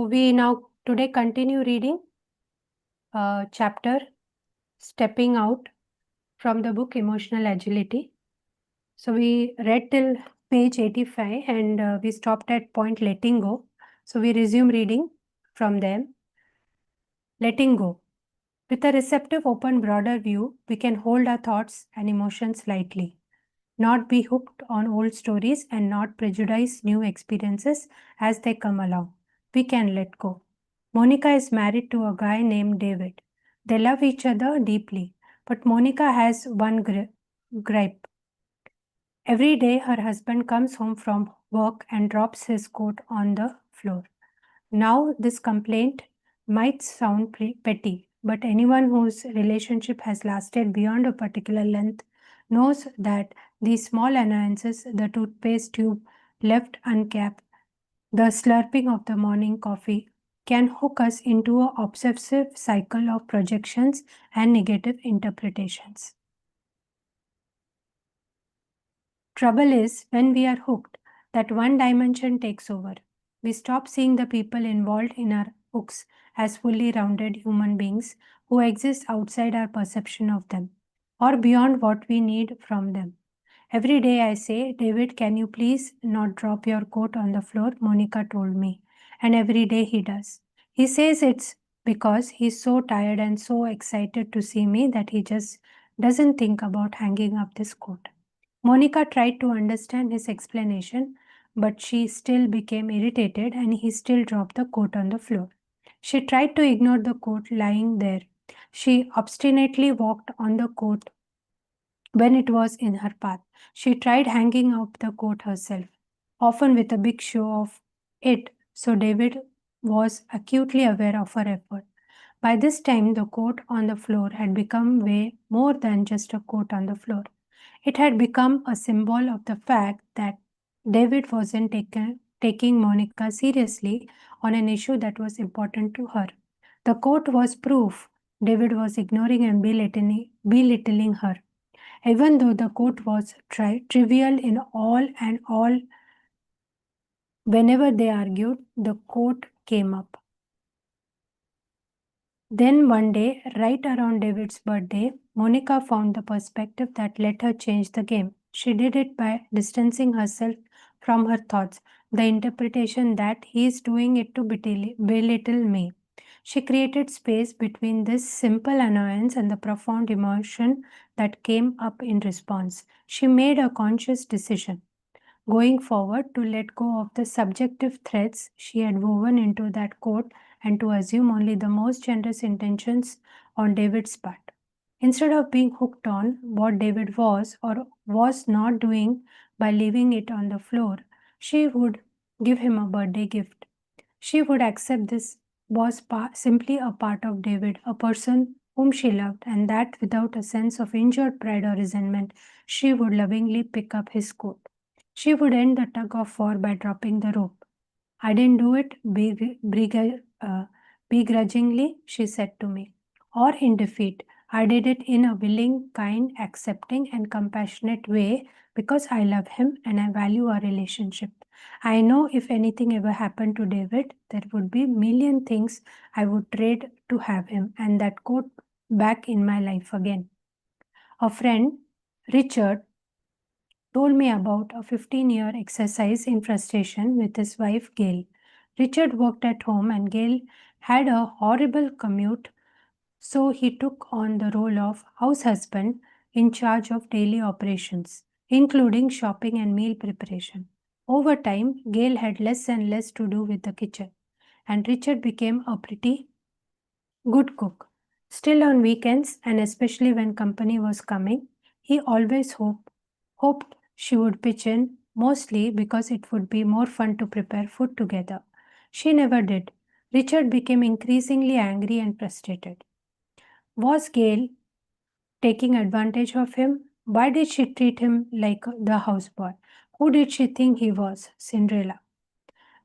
we now today continue reading chapter Stepping Out from the book Emotional Agility. So we read till page 85 and we stopped at point letting go. So we resume reading from them. Letting go. With a receptive, open, broader view, we can hold our thoughts and emotions lightly, not be hooked on old stories and not prejudice new experiences as they come along. We can let go. Monica is married to a guy named David. They love each other deeply, but Monica has one gripe. Every day, her husband comes home from work and drops his coat on the floor. Now, this complaint might sound petty, but anyone whose relationship has lasted beyond a particular length knows that these small annoyances, the toothpaste tube left uncapped, the slurping of the morning coffee, can hook us into an obsessive cycle of projections and negative interpretations. Trouble is, when we are hooked, that one dimension takes over. We stop seeing the people involved in our hooks as fully rounded human beings who exist outside our perception of them or beyond what we need from them. Every day I say, David, can you please not drop your coat on the floor? Monica told me. And every day he does. He says it's because he's so tired and so excited to see me that he just doesn't think about hanging up this coat. Monica tried to understand his explanation, but she still became irritated and he still dropped the coat on the floor. She tried to ignore the coat lying there. She obstinately walked on the coat when it was in her path. She tried hanging up the coat herself, often with a big show of it, so David was acutely aware of her effort. By this time, the coat on the floor had become way more than just a coat on the floor. It had become a symbol of the fact that David wasn't taking Monica seriously on an issue that was important to her. The coat was proof David was ignoring and belittling her. Even though the coat was trivial in all, whenever they argued, the coat came up. Then one day, right around David's birthday, Monica found the perspective that let her change the game. She did it by distancing herself from her thoughts, the interpretation that he is doing it to belittle me. She created space between this simple annoyance and the profound emotion that came up in response. She made a conscious decision, going forward, to let go of the subjective threads she had woven into that code and to assume only the most generous intentions on David's part. Instead of being hooked on what David was or was not doing by leaving it on the floor, she would give him a birthday gift. She would accept this was simply a part of David, a person whom she loved, and that without a sense of injured pride or resentment, she would lovingly pick up his coat. She would end the tug of war by dropping the rope. I didn't do it begrudgingly, she said to me, or in defeat. I did it in a willing, kind, accepting, and compassionate way because I love him and I value our relationship. I know if anything ever happened to David, there would be a million things I would trade to have him and that coat back in my life again. A friend, Richard, told me about a 15-year exercise in frustration with his wife Gail. Richard worked at home and Gail had a horrible commute, so he took on the role of house husband in charge of daily operations, including shopping and meal preparation. Over time, Gail had less and less to do with the kitchen, and Richard became a pretty good cook. Still, on weekends, and especially when company was coming, he always hoped she would pitch in, mostly because it would be more fun to prepare food together. She never did. Richard became increasingly angry and frustrated. Was Gail taking advantage of him? Why did she treat him like the houseboy? Who did she think he was? Cinderella.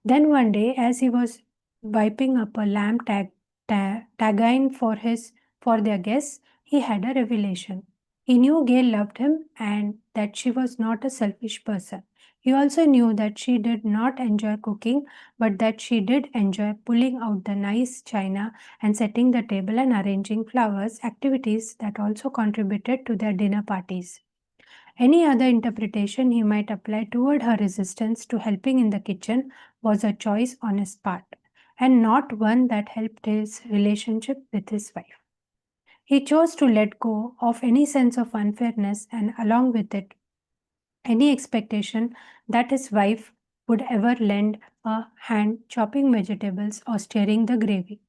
Then one day, as he was wiping up a lamb tagine for their guests, he had a revelation. He knew Gail loved him and that she was not a selfish person. He also knew that she did not enjoy cooking, but that she did enjoy pulling out the nice china and setting the table and arranging flowers, activities that also contributed to their dinner parties. Any other interpretation he might apply toward her resistance to helping in the kitchen was a choice on his part, and not one that helped his relationship with his wife. He chose to let go of any sense of unfairness and, along with it, any expectation that his wife would ever lend a hand chopping vegetables or stirring the gravy.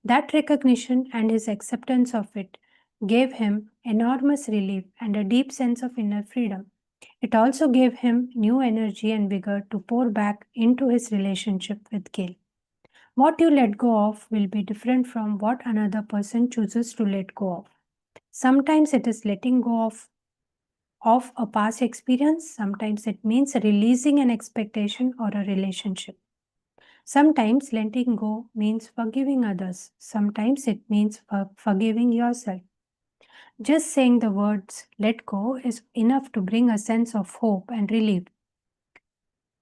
That recognition and his acceptance of it gave him enormous relief and a deep sense of inner freedom. It also gave him new energy and vigor to pour back into his relationship with Gail. What you let go of will be different from what another person chooses to let go of. Sometimes it is letting go of a past experience, sometimes it means releasing an expectation or a relationship. Sometimes letting go means forgiving others, sometimes it means forgiving yourself. Just saying the words let go is enough to bring a sense of hope and relief.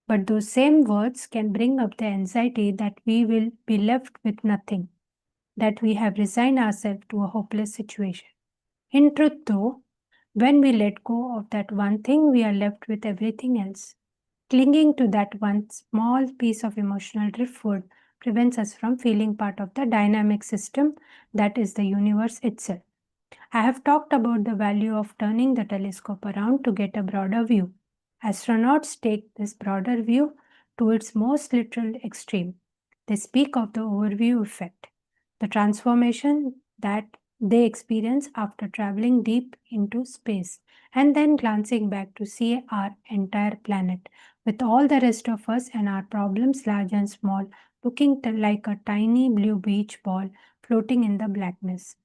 But those same words can bring up the anxiety that we will be left with nothing, that we have resigned ourselves to a hopeless situation. In truth, though, when we let go of that one thing, we are left with everything else. Clinging to that one small piece of emotional driftwood prevents us from feeling part of the dynamic system that is the universe itself. I have talked about the value of turning the telescope around to get a broader view. Astronauts take this broader view to its most literal extreme. They speak of the overview effect, the transformation that they experience after traveling deep into space and then glancing back to see our entire planet with all the rest of us and our problems, large and small, looking like a tiny blue beach ball floating in the blackness.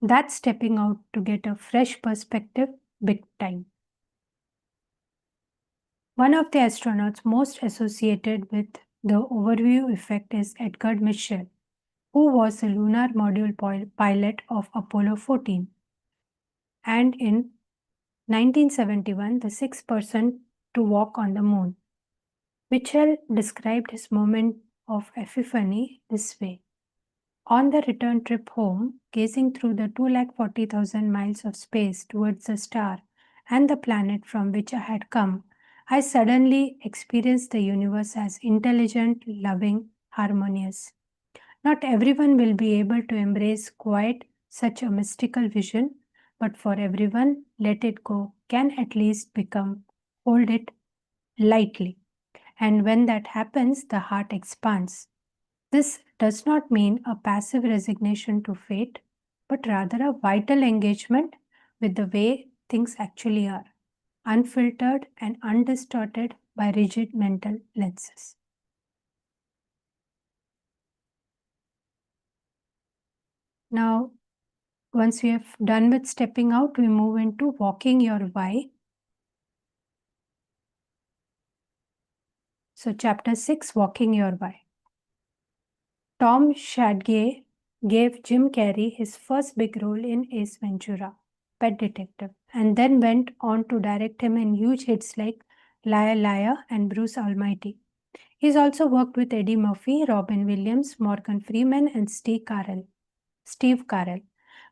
That's stepping out to get a fresh perspective big time. One of the astronauts most associated with the overview effect is Edgar Mitchell, who was the lunar module pilot of Apollo 14 and in 1971 the sixth person to walk on the moon. Mitchell described his moment of epiphany this way. On the return trip home, gazing through the 240,000 miles of space towards the star and the planet from which I had come, I suddenly experienced the universe as intelligent, loving, harmonious. Not everyone will be able to embrace quite such a mystical vision, but for everyone, let it go can at least hold it lightly. And when that happens, the heart expands. This does not mean a passive resignation to fate, but rather a vital engagement with the way things actually are, unfiltered and undistorted by rigid mental lenses. Now, once we have done with stepping out, we move into walking your why. So, chapter 6, Walking Your Why. Tom Shadgay gave Jim Carrey his first big role in Ace Ventura, Pet Detective, and then went on to direct him in huge hits like Liar Liar and Bruce Almighty. He's also worked with Eddie Murphy, Robin Williams, Morgan Freeman, and Steve Carell.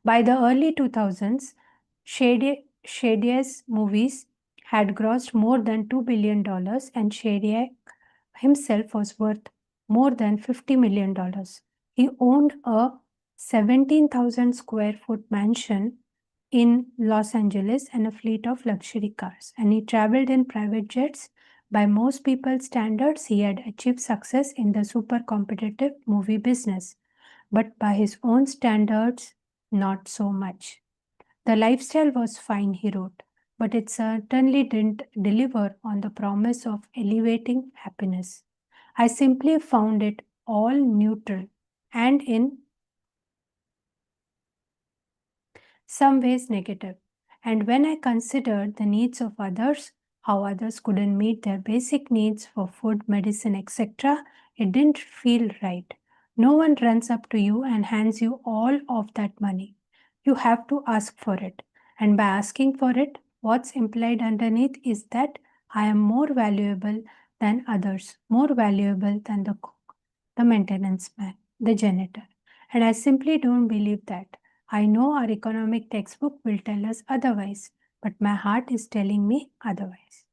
By the early 2000s, Shadya's movies had grossed more than $2 billion, and Shadya himself was worth more than $50 million. He owned a 17,000 square foot mansion in Los Angeles and a fleet of luxury cars, and he traveled in private jets. By most people's standards, he had achieved success in the super competitive movie business, but by his own standards, not so much. The lifestyle was fine, he wrote, but it certainly didn't deliver on the promise of elevating happiness. I simply found it all neutral and in some ways negative. And when I considered the needs of others, how others couldn't meet their basic needs for food, medicine, etc., it didn't feel right. No one runs up to you and hands you all of that money. You have to ask for it. And by asking for it, what's implied underneath is that I am more valuable than others, more valuable than the cook, the maintenance man, the janitor. And I simply don't believe that. I know our economic textbook will tell us otherwise, but my heart is telling me otherwise.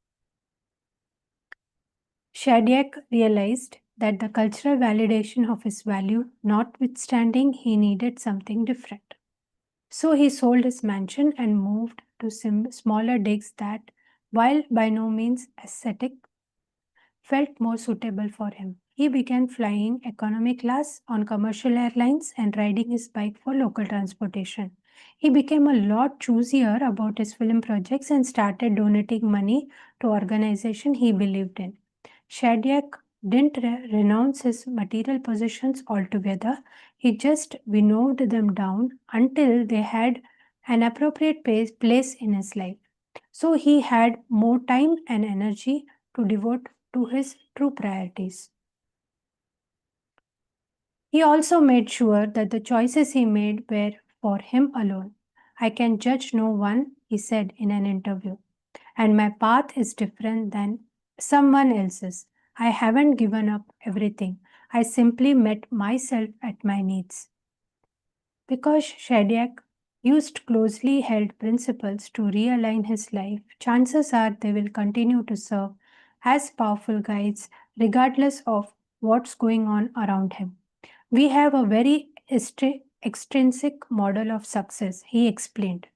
Shadyak realized that the cultural validation of his value notwithstanding, he needed something different. So he sold his mansion and moved to smaller digs that, while by no means ascetic, felt more suitable for him. He began flying economy class on commercial airlines and riding his bike for local transportation. He became a lot choosier about his film projects and started donating money to organizations he believed in. Shadyak didn't renounce his material possessions altogether. He just winnowed them down until they had an appropriate place in his life. So he had more time and energy to devote to his true priorities. He also made sure that the choices he made were for him alone. I can judge no one, he said in an interview, and my path is different than someone else's. I haven't given up everything. I simply met myself at my needs. Because Shadyak used closely held principles to realign his life, chances are they will continue to serve as powerful guides regardless of what's going on around him. We have a very extrinsic model of success, he explained.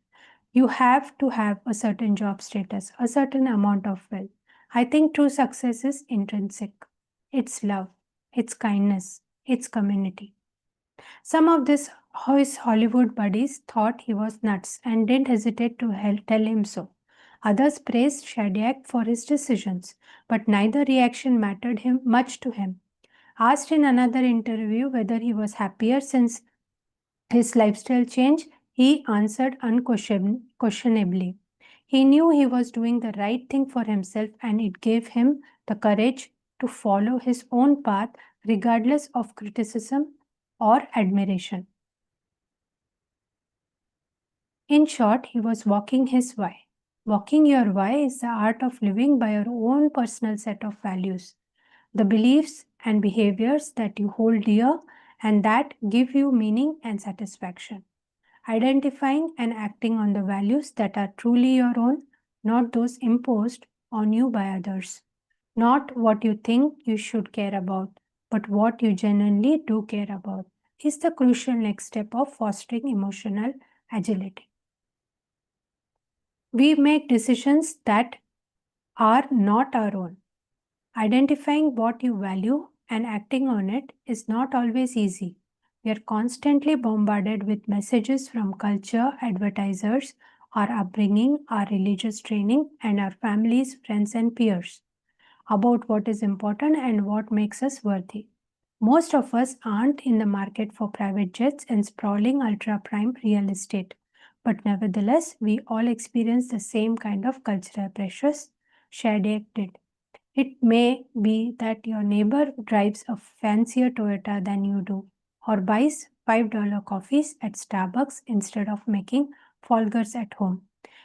You have to have a certain job status, a certain amount of wealth. I think true success is intrinsic. It's love, it's kindness, it's community. Some of his Hollywood buddies thought he was nuts and didn't hesitate to tell him so. Others praised Shadyak for his decisions, but neither reaction mattered much to him. Asked in another interview whether he was happier since his lifestyle change, he answered unquestionably. He knew he was doing the right thing for himself and it gave him the courage to follow his own path regardless of criticism or admiration. In short, he was walking his why. Walking your why is the art of living by your own personal set of values, the beliefs and behaviors that you hold dear and that give you meaning and satisfaction. Identifying and acting on the values that are truly your own, not those imposed on you by others. Not what you think you should care about, but what you genuinely do care about, is the crucial next step of fostering emotional agility. We make decisions that are not our own. Identifying what you value and acting on it is not always easy. We are constantly bombarded with messages from culture, advertisers, our upbringing, our religious training, and our families, friends, and peers about what is important and what makes us worthy. Most of us aren't in the market for private jets and sprawling ultra prime real estate, but nevertheless, we all experience the same kind of cultural pressures Shadyak did. It may be that your neighbor drives a fancier Toyota than you do, or buys $5 coffees at Starbucks instead of making Folgers at home.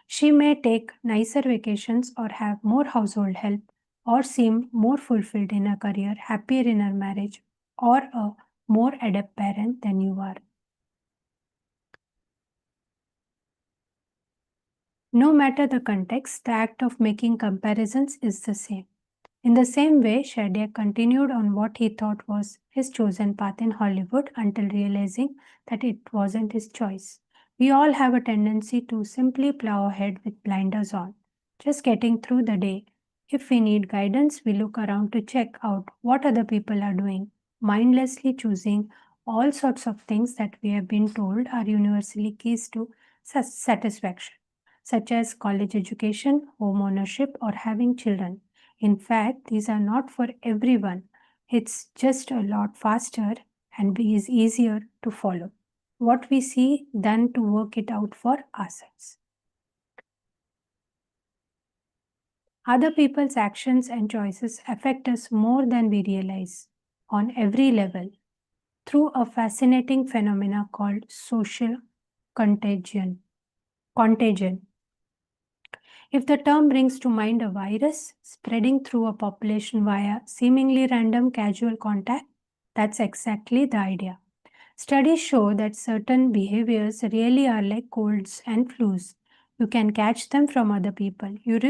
She may take nicer vacations or have more household help, or seem more fulfilled in her career, happier in her marriage, or a more adept parent than you are. No matter the context, the act of making comparisons is the same. In the same way, Shadyak continued on what he thought was his chosen path in Hollywood until realizing that it wasn't his choice. We all have a tendency to simply plow ahead with blinders on, just getting through the day. If we need guidance, we look around to check out what other people are doing, mindlessly choosing all sorts of things that we have been told are universally keys to satisfaction, such as college education, home ownership, or having children. In fact, these are not for everyone. It's just a lot faster and is easier to follow what we see than to work it out for ourselves. Other people's actions and choices affect us more than we realize on every level through a fascinating phenomena called social contagion. If the term brings to mind a virus spreading through a population via seemingly random casual contact, that's exactly the idea. Studies show that certain behaviors really are like colds and flus. You can catch them from other people. Your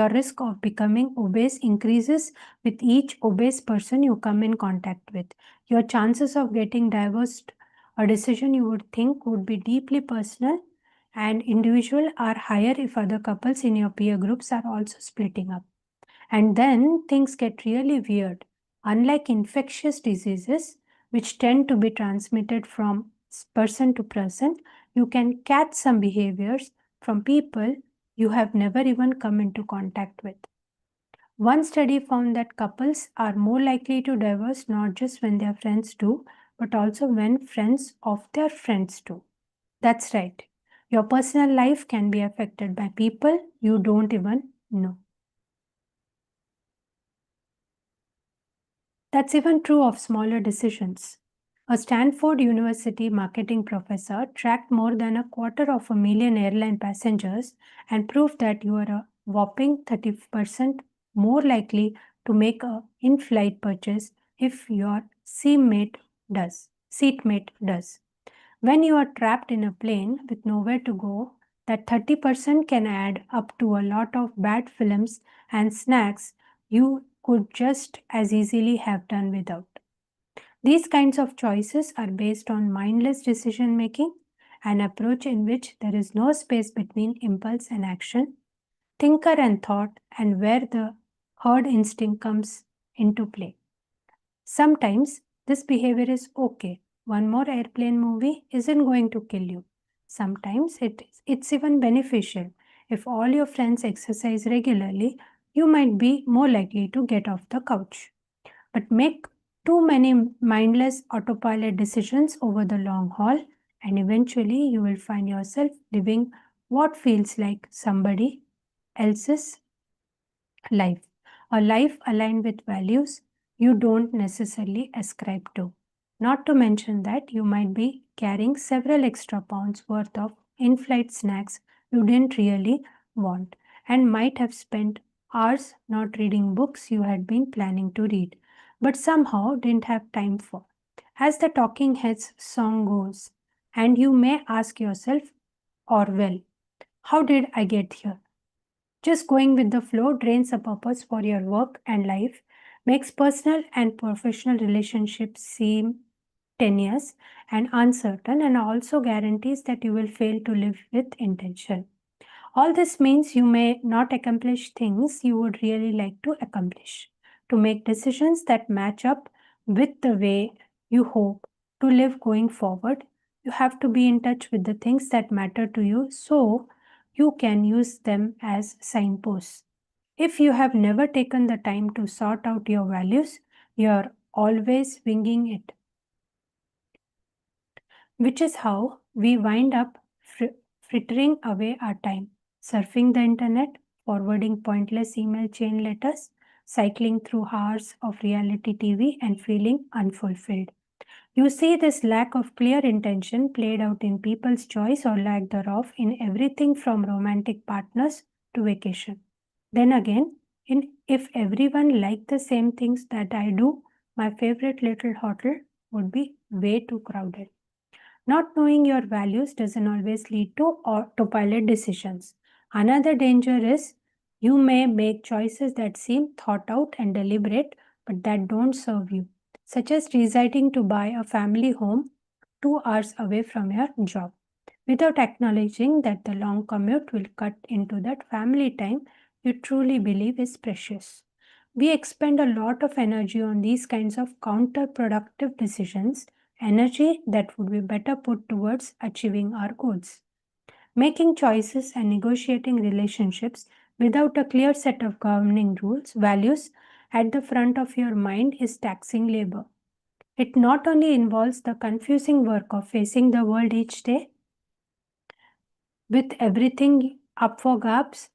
risk of becoming obese increases with each obese person you come in contact with. Your chances of getting divorced, a decision you would think would be deeply personal and individual, are higher if other couples in your peer groups are also splitting up. And then things get really weird. Unlike infectious diseases, which tend to be transmitted from person to person, you can catch some behaviors from people you have never even come into contact with. One study found that couples are more likely to divorce not just when their friends do, but also when friends of their friends do. That's right. Your personal life can be affected by people you don't even know. That's even true of smaller decisions. A Stanford University marketing professor tracked more than 250,000 airline passengers and proved that you are a whopping 30% more likely to make a in-flight purchase if your seatmate does. When you are trapped in a plane with nowhere to go, that 30% can add up to a lot of bad films and snacks you could just as easily have done without. These kinds of choices are based on mindless decision making, an approach in which there is no space between impulse and action, thinker and thought, and where the herd instinct comes into play. Sometimes this behavior is okay. One more airplane movie isn't going to kill you. Sometimes it's even beneficial. If all your friends exercise regularly, you might be more likely to get off the couch. But make too many mindless autopilot decisions over the long haul, and eventually you will find yourself living what feels like somebody else's life, a life aligned with values you don't necessarily ascribe to. Not to mention that you might be carrying several extra pounds worth of in flight snacks you didn't really want and might have spent hours not reading books you had been planning to read, but somehow didn't have time for. As the Talking Heads song goes, and you may ask yourself, or well, how did I get here? Just going with the flow drains the purpose for your work and life, makes personal and professional relationships seem tenuous and uncertain, and also guarantees that you will fail to live with intention. All this means you may not accomplish things you would really like to accomplish. To make decisions that match up with the way you hope to live going forward, you have to be in touch with the things that matter to you so you can use them as signposts. If you have never taken the time to sort out your values, you're always winging it, which is how we wind up frittering away our time, surfing the internet, forwarding pointless email chain letters, cycling through hours of reality TV, and feeling unfulfilled. You see this lack of clear intention played out in people's choice or lack thereof in everything from romantic partners to vacation. Then again, if everyone liked the same things that I do, my favorite little hotel would be way too crowded. Not knowing your values doesn't always lead to autopilot decisions. Another danger is you may make choices that seem thought out and deliberate but that don't serve you, such as deciding to buy a family home 2 hours away from your job without acknowledging that the long commute will cut into that family time you truly believe is precious. We expend a lot of energy on these kinds of counterproductive decisions, energy that would be better put towards achieving our goals. Making choices and negotiating relationships without a clear set of governing rules, values at the front of your mind is taxing labor. It not only involves the confusing work of facing the world each day with everything up for grabs,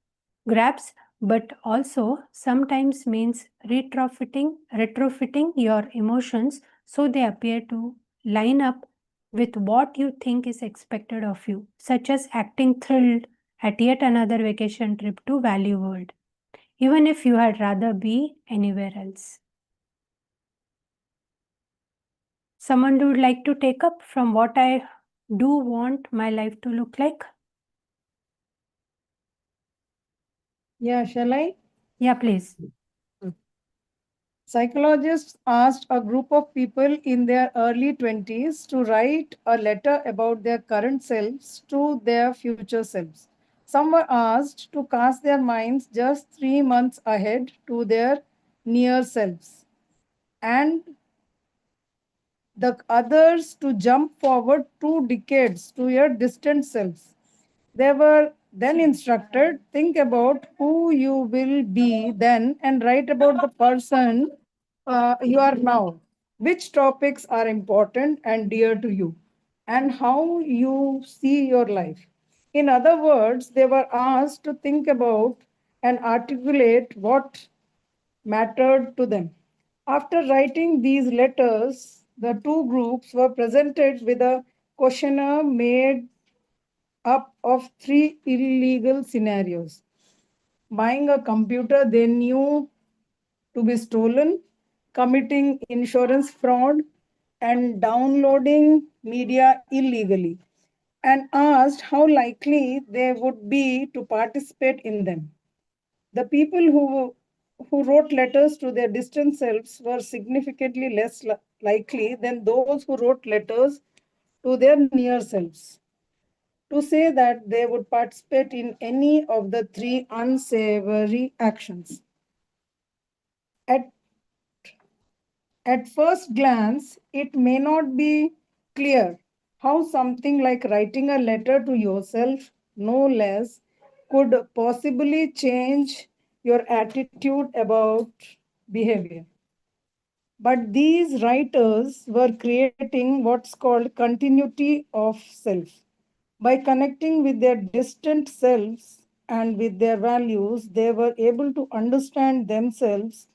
but also sometimes means retrofitting your emotions so they appear to line up with what you think is expected of you, such as acting thrilled at yet another vacation trip to Valley World, even if you had rather be anywhere else. Someone would like to take up from what I do want my life to look like? Yeah, shall I? Yeah, please. Psychologists asked a group of people in their early 20s to write a letter about their current selves to their future selves. Some were asked to cast their minds just 3 months ahead to their near selves, and the others to jump forward 2 decades to your distant selves. They were then instructed, think about who you will be then and write about the person you are now. Which topics are important and dear to you, and how you see your life. In other words, they were asked to think about and articulate what mattered to them. After writing these letters, the two groups were presented with a questionnaire made up of 3 illegal scenarios: buying a computer they knew to be stolen, committing insurance fraud, and downloading media illegally, and asked how likely they would be to participate in them. The people who wrote letters to their distant selves were significantly less likely than those who wrote letters to their near selves to say that they would participate in any of the three unsavory actions. At, at first glance, it may not be clear how something like writing a letter to yourself, no less, could possibly change your attitude about behavior. But these writers were creating what's called continuity of self. By connecting with their distant selves and with their values, they were able to understand themselves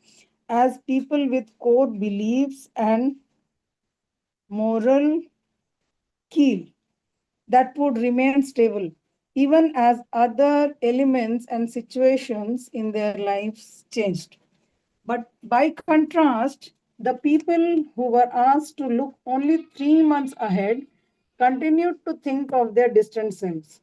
as people with core beliefs and moral keel that would remain stable even as other elements and situations in their lives changed. But by contrast, the people who were asked to look only 3 months ahead continued to think of their distant selves.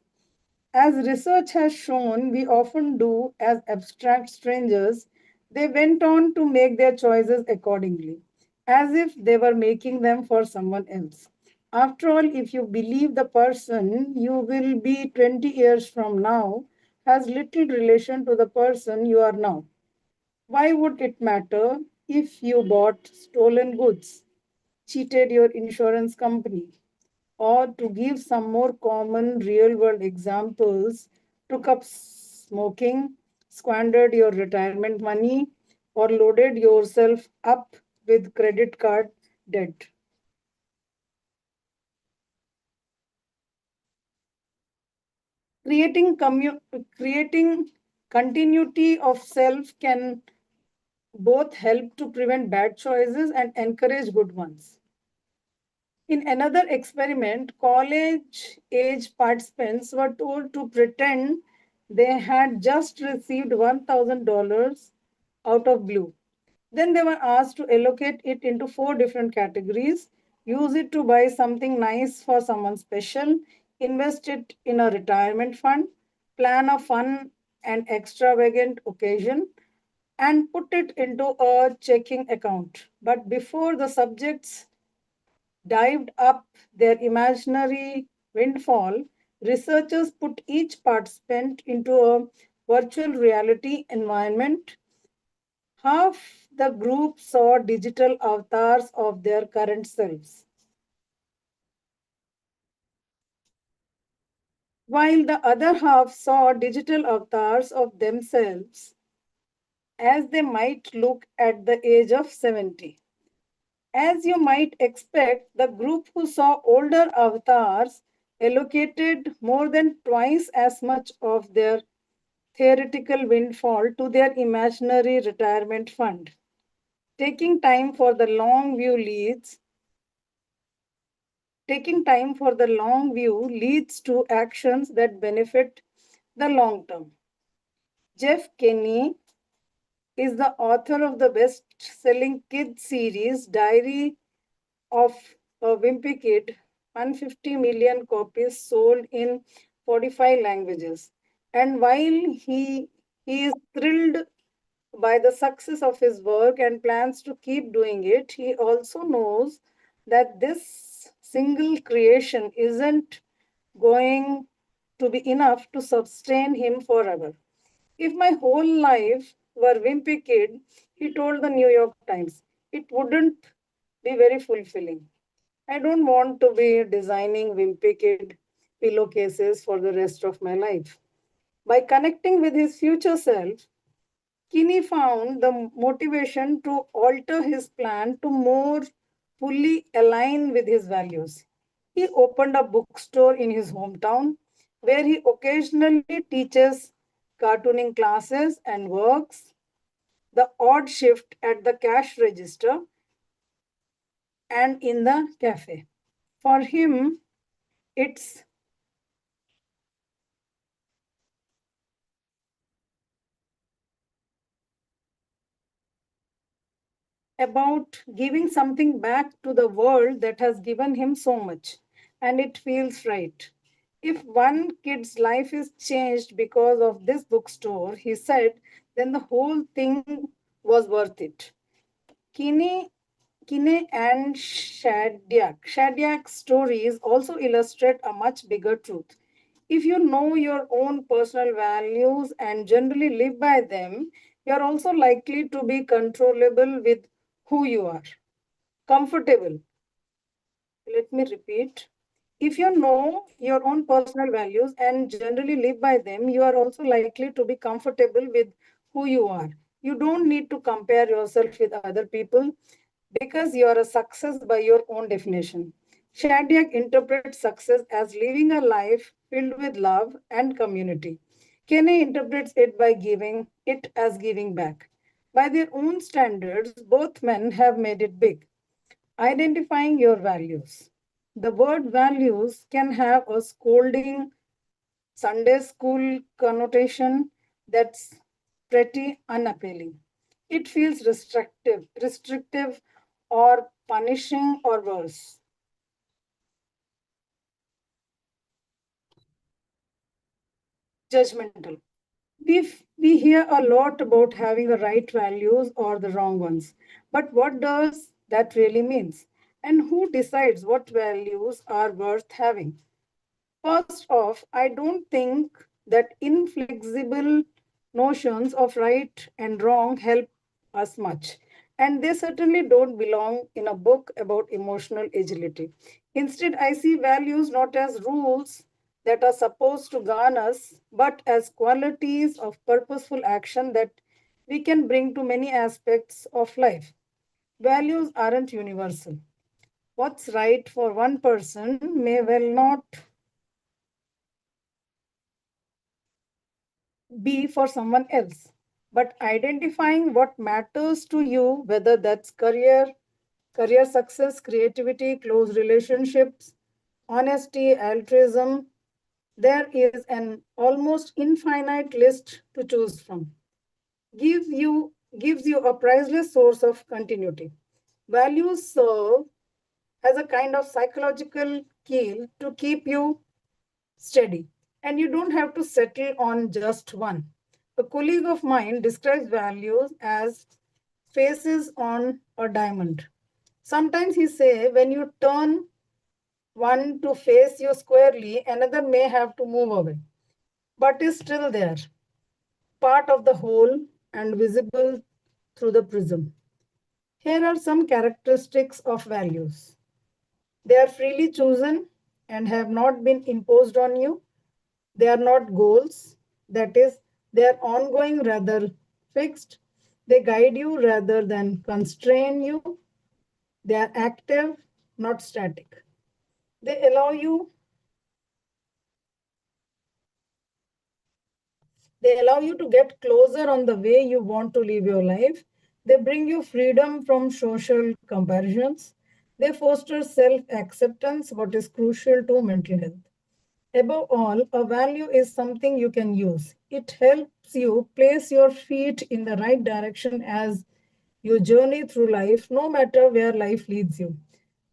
As research has shown, we often do as abstract strangers, they went on to make their choices accordingly, as if they were making them for someone else. After all, if you believe the person you will be 20 years from now has little relation to the person you are now, why would it matter if you bought stolen goods, cheated your insurance company, or to give some more common real world examples, took up smoking, squandered your retirement money, or loaded yourself up with credit card debt? Creating continuity of self can both help to prevent bad choices and encourage good ones. In another experiment, college age participants were told to pretend they had just received $1,000 out of blue. Then they were asked to allocate it into 4 different categories: use it to buy something nice for someone special, invest it in a retirement fund, plan a fun and extravagant occasion, and put it into a checking account. But before the subjects dived up their imaginary windfall, researchers put each participant into a virtual reality environment. Half the group saw digital avatars of their current selves, while the other half saw digital avatars of themselves as they might look at the age of 70. As you might expect, the group who saw older avatars allocated more than twice as much of their theoretical windfall to their imaginary retirement fund. Taking time for the long view leads Taking time for the long view leads to actions that benefit the long term. Jeff Kinney is the author of the best-selling kids series Diary of a Wimpy Kid, 150 million copies sold in 45 languages. And while he is thrilled by the success of his work and plans to keep doing it, he also knows that this single creation isn't going to be enough to sustain him forever. If my whole life were Wimpy Kid, he told the New York Times, it wouldn't be very fulfilling. I don't want to be designing Wimpy Kid pillowcases for the rest of my life. By connecting with his future self, Kinney found the motivation to alter his plan to more fully align with his values. He opened a bookstore in his hometown where he occasionally teaches cartooning classes and works the odd shift at the cash register and in the cafe. For him, it's about giving something back to the world that has given him so much, and it feels right. If one kid's life is changed because of this bookstore, he said, then the whole thing was worth it. Kinney, Kinney and Shadyac stories also illustrate a much bigger truth. If you know your own personal values and generally live by them, you are also likely to be controllable with who you are. Comfortable. Let me repeat. If you know your own personal values and generally live by them, you are also likely to be comfortable with who you are. You don't need to compare yourself with other people because you are a success by your own definition. Shadyac interprets success as living a life filled with love and community. Kenny interprets it by giving it as giving back. By their own standards, both men have made it big. Identifying your values. The word values can have a scolding Sunday school connotation that's pretty unappealing. It feels restrictive or punishing or worse. Judgmental. We hear a lot about having the right values or the wrong ones. But what does that really means? And who decides what values are worth having? First off, I don't think that inflexible notions of right and wrong help us much. And they certainly don't belong in a book about emotional agility. Instead, I see values not as rules that are supposed to govern us, but as qualities of purposeful action that we can bring to many aspects of life. Values aren't universal. What's right for one person may well not be for someone else. But identifying what matters to you, whether that's career success, creativity, close relationships, honesty, altruism, there is an almost infinite list to choose from. Give you gives you a priceless source of continuity. Values serve as a kind of psychological keel to keep you steady, and you don't have to settle on just one. A colleague of mine describes values as faces on a diamond. Sometimes he say when you turn one to face you squarely, another may have to move away, but is still there, part of the whole and visible through the prism. Here are some characteristics of values. They are freely chosen and have not been imposed on you. They are not goals, that is, they are ongoing rather fixed. They guide you rather than constrain you. They are active, not static. They allow you to get closer on the way you want to live your life. They bring you freedom from social comparisons. They foster self acceptance, what is crucial to mental health. Above all, a value is something you can use. It helps you place your feet in the right direction as you journey through life, no matter where life leads you.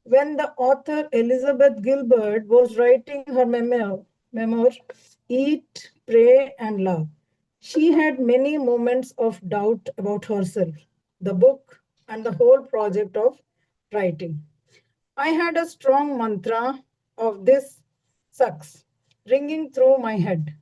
When the author Elizabeth Gilbert was writing her memoir, Eat, Pray, and Love, she had many moments of doubt about herself, the book, and the whole project of writing. I had a strong mantra of this sucks ringing through my head.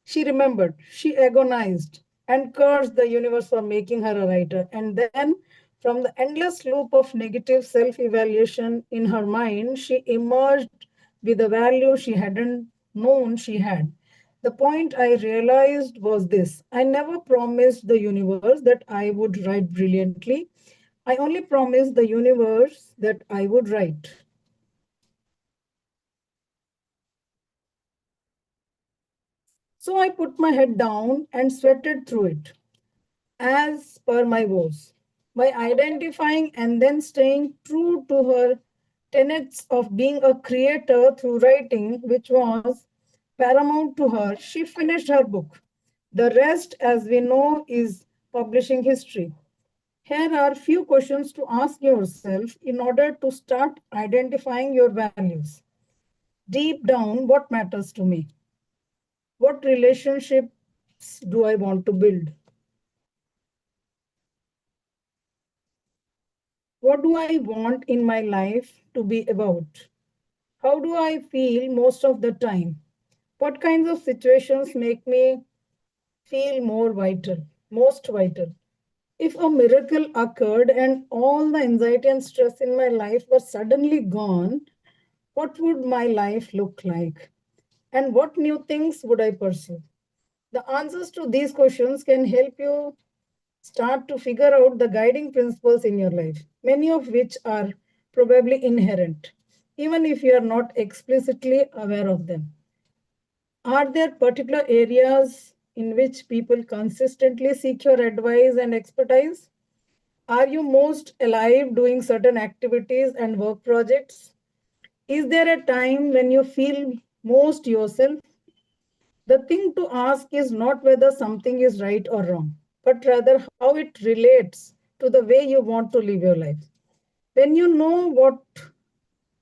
She remembered, she agonized, and cursed the universe for making her a writer. And then, from the endless loop of negative self evaluation in her mind, she emerged with a value she hadn't known she had. The point I realized was this: I never promised the universe that I would write brilliantly. I only promised the universe that I would write. So I put my head down and sweated through it, as per my vows, by identifying and then staying true to her tenets of being a creator through writing, which was paramount to her. She finished her book. The rest, as we know, is publishing history. Here are few questions to ask yourself in order to start identifying your values. Deep down, what matters to me? What relationships do I want to build? What do I want in my life to be about? How do I feel most of the time? What kinds of situations make me feel more vital, most vital? If a miracle occurred and all the anxiety and stress in my life were suddenly gone, what would my life look like? And what new things would I pursue? The answers to these questions can help you start to figure out the guiding principles in your life, many of which are probably inherent, even if you are not explicitly aware of them. Are there particular areas in which people consistently seek your advice and expertise? Are you most alive doing certain activities and work projects? Is there a time when you feel most yourself? The thing to ask is not whether something is right or wrong, but rather how it relates to the way you want to live your life. When you know what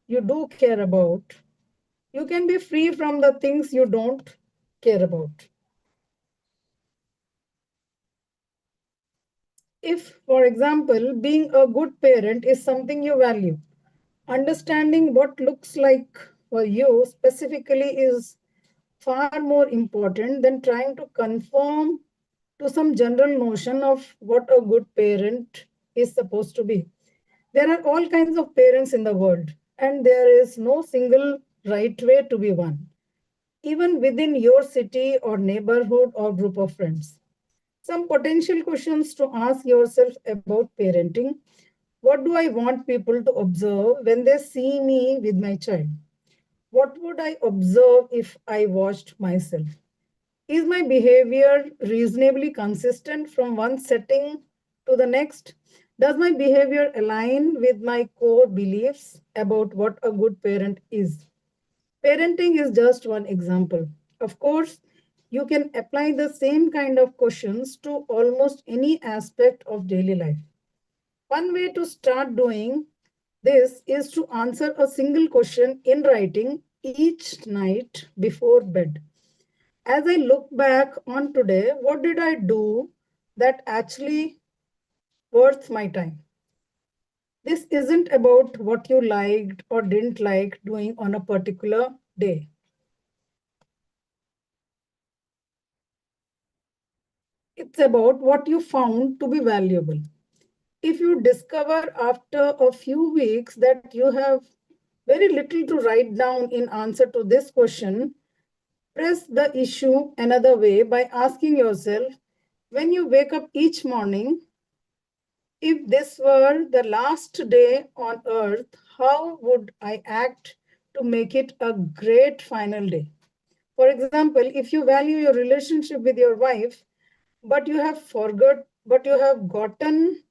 you do care about, you can be free from the things you don't care about. If, for example, being a good parent is something you value, understanding what looks like for you specifically is far more important than trying to conform to some general notion of what a good parent is supposed to be. There are all kinds of parents in the world, and there is no single right way to be one, even within your city or neighborhood or group of friends. Some potential questions to ask yourself about parenting. What do I want people to observe when they see me with my child? What would I observe if I watched myself? Is my behavior reasonably consistent from one setting to the next? Does my behavior align with my core beliefs about what a good parent is? Parenting is just one example. Of course, you can apply the same kind of questions to almost any aspect of daily life. One way to start doing this is to answer a single question in writing each night before bed. As I look back on today, what did I do that actually worth my time? This isn't about what you liked or didn't like doing on a particular day. It's about what you found to be valuable. If you discover after a few weeks that you have very little to write down in answer to this question, press the issue another way by asking yourself, when you wake up each morning, if this were the last day on earth, how would I act to make it a great final day? For example, if you value your relationship with your wife, but you have gotten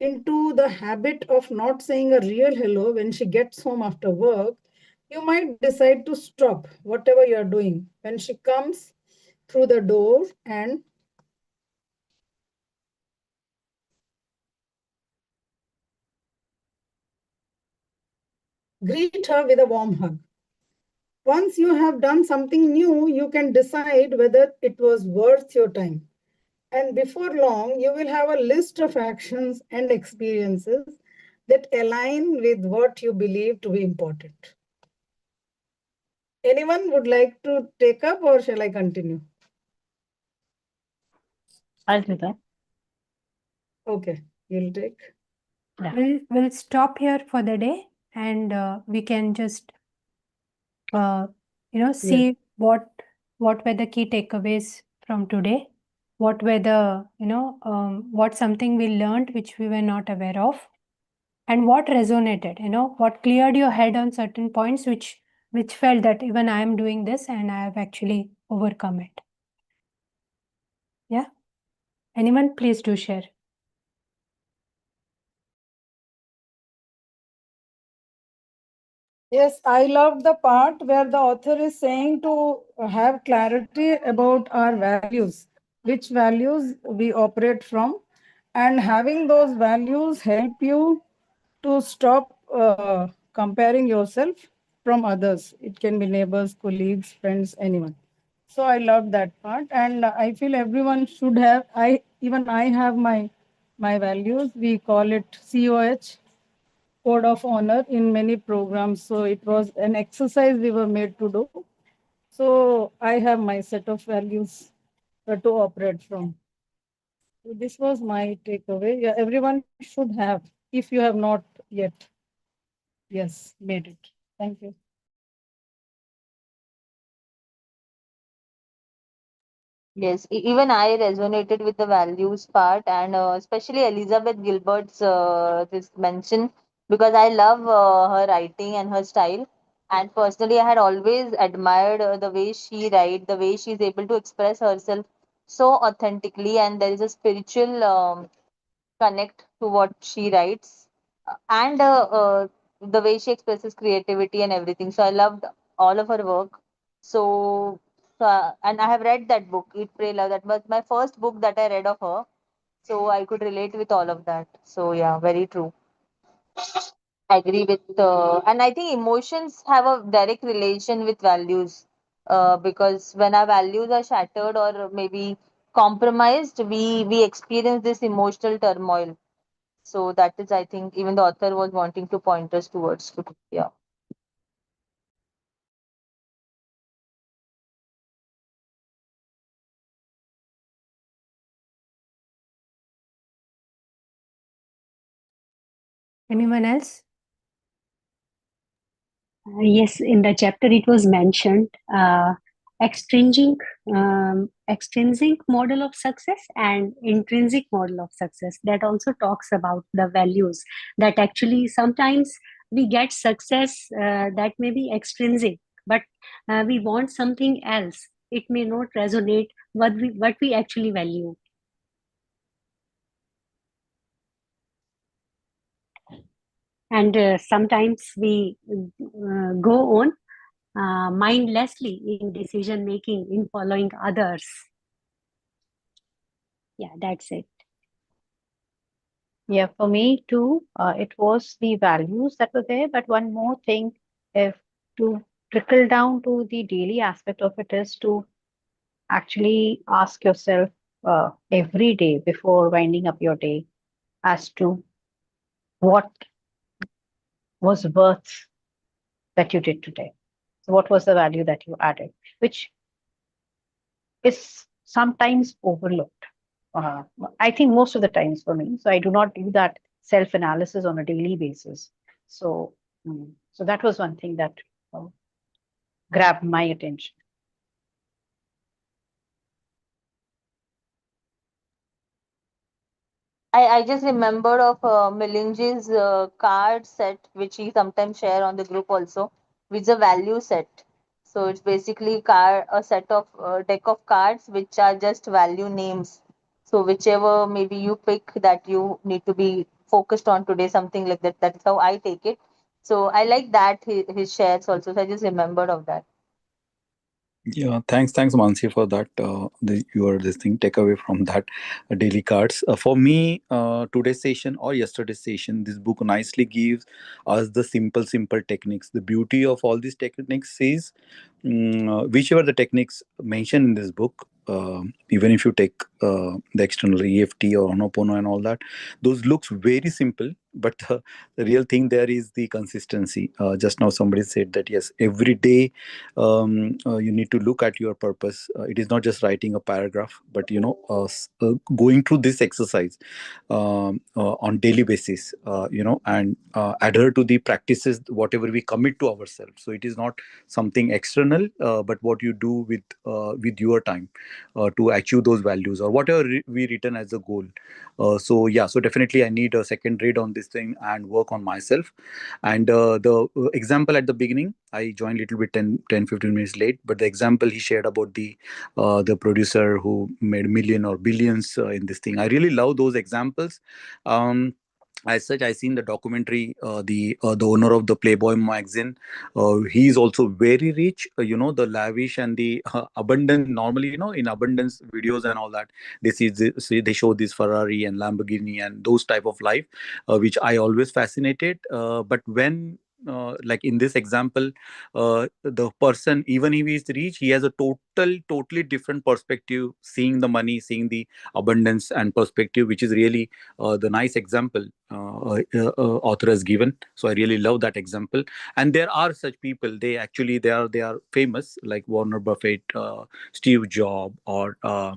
into the habit of not saying a real hello when she gets home after work, You might decide to stop whatever you are doing when she comes through the door and greet her with a warm hug. Once you have done something new, you can decide whether it was worth your time. And before long, you will have a list of actions and experiences that align with what you believe to be important. Anyone would like to take up, or shall I continue? I'll do that. Okay, you'll take. Yeah. We'll stop here for the day, and we can just see what were the key takeaways from today. What were the what something we learned which we were not aware of, and what resonated. What cleared your head on certain points which felt that even I am doing this and I have actually overcome it. Yeah. Anyone, please do share. Yes, I love the part where the author is saying to have clarity about our values, which values we operate from, and having those values help you to stop comparing yourself from others. It can be neighbors, colleagues, friends, anyone. So I love that part, and I feel everyone should have. I have my values. We call it COH, code of honor, in many programs. So it was an exercise we were made to do. So I have my set of values to operate from. So this was my takeaway. Yeah, everyone should have, if you have not yet, yes, made it. Thank you. Yes, even I resonated with the values part, and especially Elizabeth Gilbert's this mention, because I love her writing and her style. And personally, I had always admired the way she writes, the way she's able to express herself so authentically, and there is a spiritual connect to what she writes, and the way she expresses creativity and everything. So I loved all of her work. And I have read that book, Eat, Pray, Love. That was my first book that I read of her. So I could relate with all of that. So yeah, very true. I agree with, and I think emotions have a direct relation with values. Because when our values are shattered or maybe compromised, we experience this emotional turmoil. So that is, I think, even the author was wanting to point us towards. Yeah. Anyone else? Yes, in the chapter it was mentioned extrinsic, extrinsic model of success and intrinsic model of success. That also talks about the values, that actually sometimes we get success that may be extrinsic, but we want something else. It may not resonate what we actually value. And sometimes we go on mindlessly in decision making, in following others. Yeah, that's it. Yeah, for me too, it was the values that were there. But one more thing, if to trickle down to the daily aspect of it, is to actually ask yourself every day before winding up your day as to what was worth that you did today. So what was the value that you added, which is sometimes overlooked. Uh, I think most of the times for me. So I do not do that self analysis on a daily basis. So, so that was one thing that uh, grabbed my attention. I just remembered of Milinji's card set, which he sometimes share on the group also, which is a value set. So it's basically a set of deck of cards which are just value names. So whichever maybe you pick that you need to be focused on today, something like that. That is how I take it. So I like that his shares also. So I just remembered of that. Yeah, thanks, Mansi, for that. Your this thing takeaway from that daily cards. For me, today's session or yesterday's session, this book nicely gives us the simple techniques. The beauty of all these techniques is, whichever the techniques mentioned in this book, even if you take the external EFT or Honopono and all that, those looks very simple, but the real thing there is the consistency. Just now somebody said that yes, every day you need to look at your purpose. It is not just writing a paragraph, but going through this exercise on daily basis, and adhere to the practices whatever we commit to ourselves. So it is not something external, but what you do with your time to achieve those values or whatever we written as a goal. So yeah, so definitely I need a second read on this thing and work on myself. And the example at the beginning, I joined a little bit 10-15 minutes late, but the example he shared about the producer who made million or billions in this thing, I really love those examples. As such, I seen the documentary, the owner of the Playboy magazine. He is also very rich. The lavish and the abundant. Normally, in abundance videos and all that, they show this Ferrari and Lamborghini and those type of life, which I always fascinated. But when like in this example, the person, even if he is rich, he has a totally different perspective, seeing the money, seeing the abundance and perspective, which is really the nice example author has given. So I really love that example. And there are such people, they are famous, like Warner Buffett, Steve Jobs, or the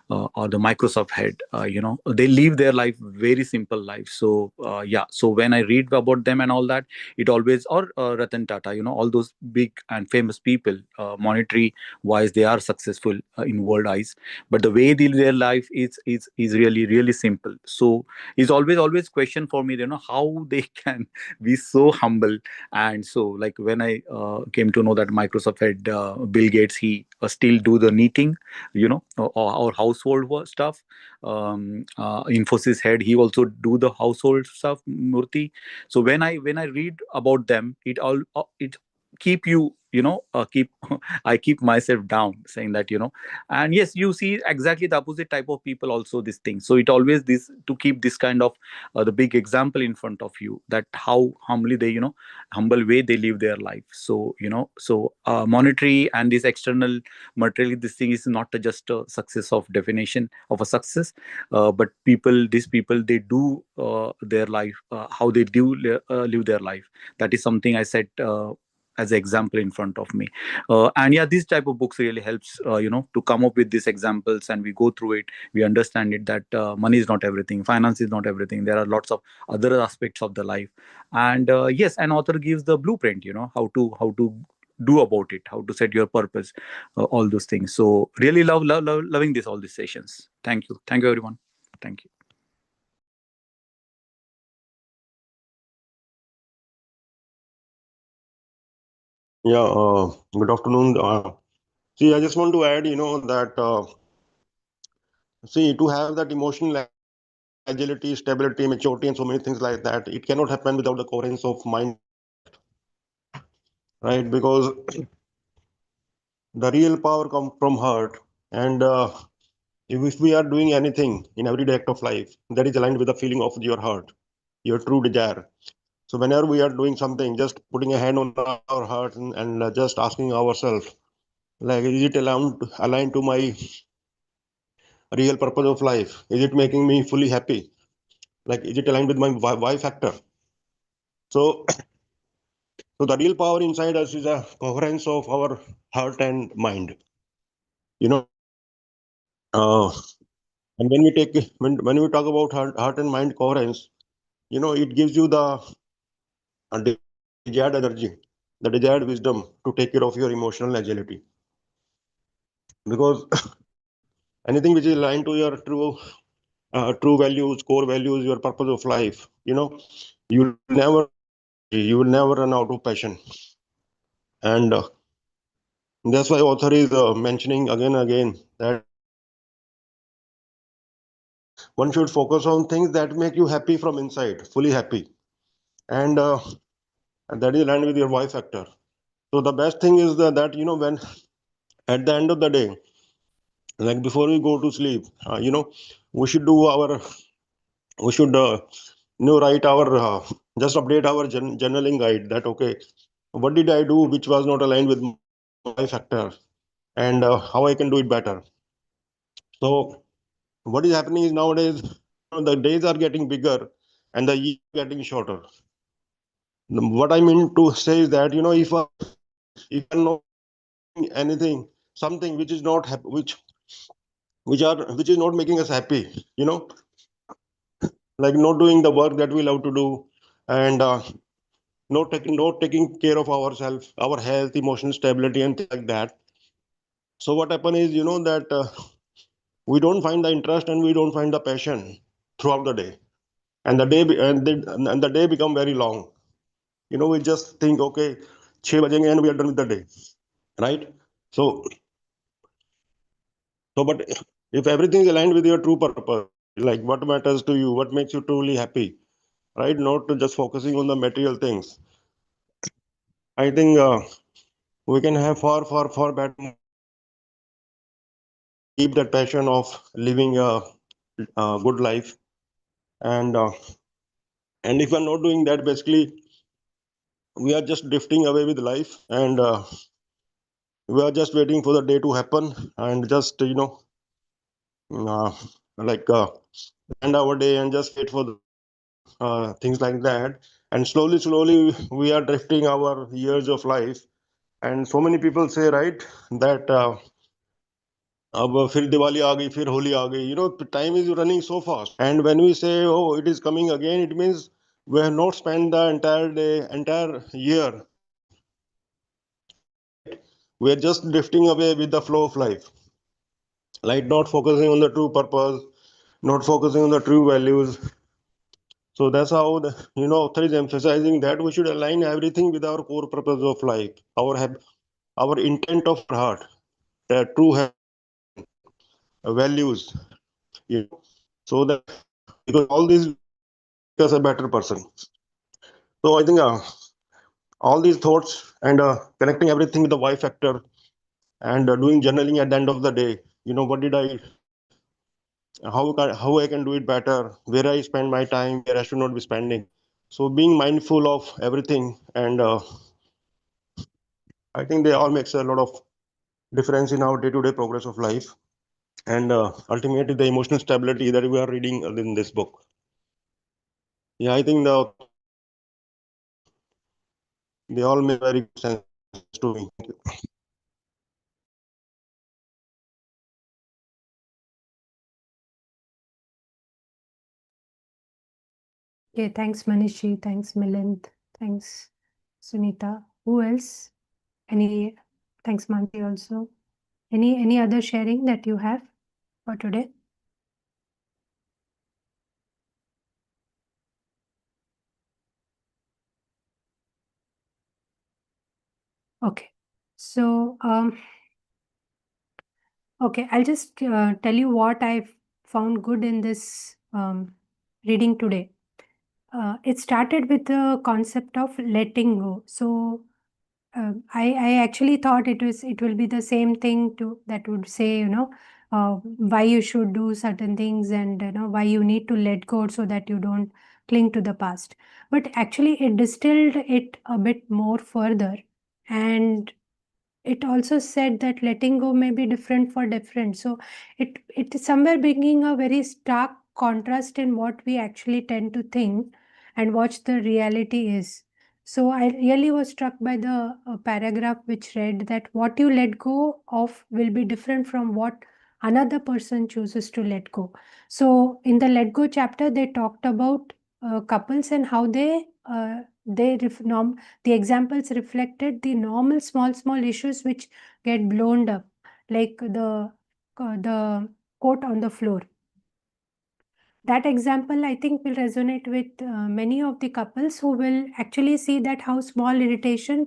Microsoft head. They live their life very simple life. So yeah, so when I read about them and all that, it always, or Ratan Tata, all those big and famous people, monetary wise, they are successful in world eyes, but the way they live their life is really simple. So it's always question for me, how they can be so humble. And so like when I came to know that Microsoft had Bill Gates, he still do the knitting, or household stuff. Infosys head, he also do the household stuff, Murthy. So when I read about them, it keep you, keep I keep myself down, saying that, and yes, you see exactly the opposite type of people also this thing. So it always this to keep this kind of the big example in front of you, that how humbly they, humble way they live their life. So monetary and this external materially, this thing is not just a success of definition of a success, but these people, they do their life, how they do live their life. That is something I said as an example in front of me. And yeah, this type of books really helps, to come up with these examples, and we go through it, we understand it, that money is not everything, finance is not everything, there are lots of other aspects of the life. And yes, an author gives the blueprint, how to do about it, how to set your purpose, all those things. So really loving all these sessions. Thank you everyone. Thank you. Yeah, good afternoon. See, I just want to add, that see, to have that emotional agility, stability, maturity, and so many things like that, it cannot happen without the coherence of mind, right? Because the real power comes from heart, and if we are doing anything in everyday act of life, that is aligned with the feeling of your heart, your true desire. So whenever we are doing something, just putting a hand on our heart and just asking ourselves, like, is it aligned to my real purpose of life? Is it making me fully happy? Like, is it aligned with my why factor? So, so the real power inside us is a coherence of our heart and mind. You know, and when we talk about heart and mind coherence, it gives you the desired energy, the desired wisdom to take care of your emotional agility. Because anything which is aligned to your true values, core values, your purpose of life, you will never run out of passion. And that's why author is mentioning again and again that one should focus on things that make you happy from inside, fully happy. And and that is aligned with your Y factor. So the best thing is that when at the end of the day, like before we go to sleep, we should do our we should write our just update our journaling guide, that okay, what did I do which was not aligned with my factor, and how I can do it better. So what is happening is nowadays, the days are getting bigger and the years are getting shorter. What I mean to say is that if I'm not doing anything, something which is not happy, which is not making us happy, like not doing the work that we love to do, and not taking care of ourselves, our health, emotional stability, and things like that. So what happen is, that we don't find the interest and we don't find the passion throughout the day, and the day become very long. We just think, okay, 6 bajenge and we are done with the day, right? So but if everything is aligned with your true purpose, like what matters to you, what makes you truly happy, right? Not to just focusing on the material things. I think we can have far better, keep that passion of living a good life, and if we're not doing that, basically we are just drifting away with life, and we are just waiting for the day to happen, and just uh, like end our day and just wait for the things like that, and slowly we are drifting our years of life. And so many people say, right, that अब फिर दिवाली आ गई, फिर होली आ गई. Time is running so fast, and when we say, oh, it is coming again, it means we have not spent the entire day, entire year, right? We are just drifting away with the flow of life, like not focusing on the true purpose, not focusing on the true values. So that's how author is emphasizing that we should align everything with our core purpose of life, our intent of heart, the true values, so that, because all these make us a better person. So I think all these thoughts, and connecting everything with the Y factor, and doing journaling at the end of the day, what did I, how I can do it better, where I spend my time, where I should not be spending. So being mindful of everything, and I think they all makes a lot of difference in our day-to-day progress of life, and ultimately the emotional stability that we are reading in this book. Yeah, I think they all make very good sense to me. Thank you. Okay, thanks Manishi, thanks Milind, thanks Sunita. Who else? Thanks Mansi also. Any other sharing that you have for today? Okay, so okay, I'll just tell you what I found good in this reading today. It started with the concept of letting go. So I actually thought it will be the same thing that would say, why you should do certain things, and why you need to let go so that you don't cling to the past. But actually it distilled it a bit more further, and it also said that letting go may be different for different. So it is somewhere bringing a very stark contrast in what we actually tend to think and what the reality is. So I really was struck by the paragraph which read that what you let go of will be different from what another person chooses to let go. So in the let go chapter, they talked about couples and how the examples reflected the normal small issues which get blown up, like the coat on the floor. That example, I think, will resonate with many of the couples who will actually see that how small irritation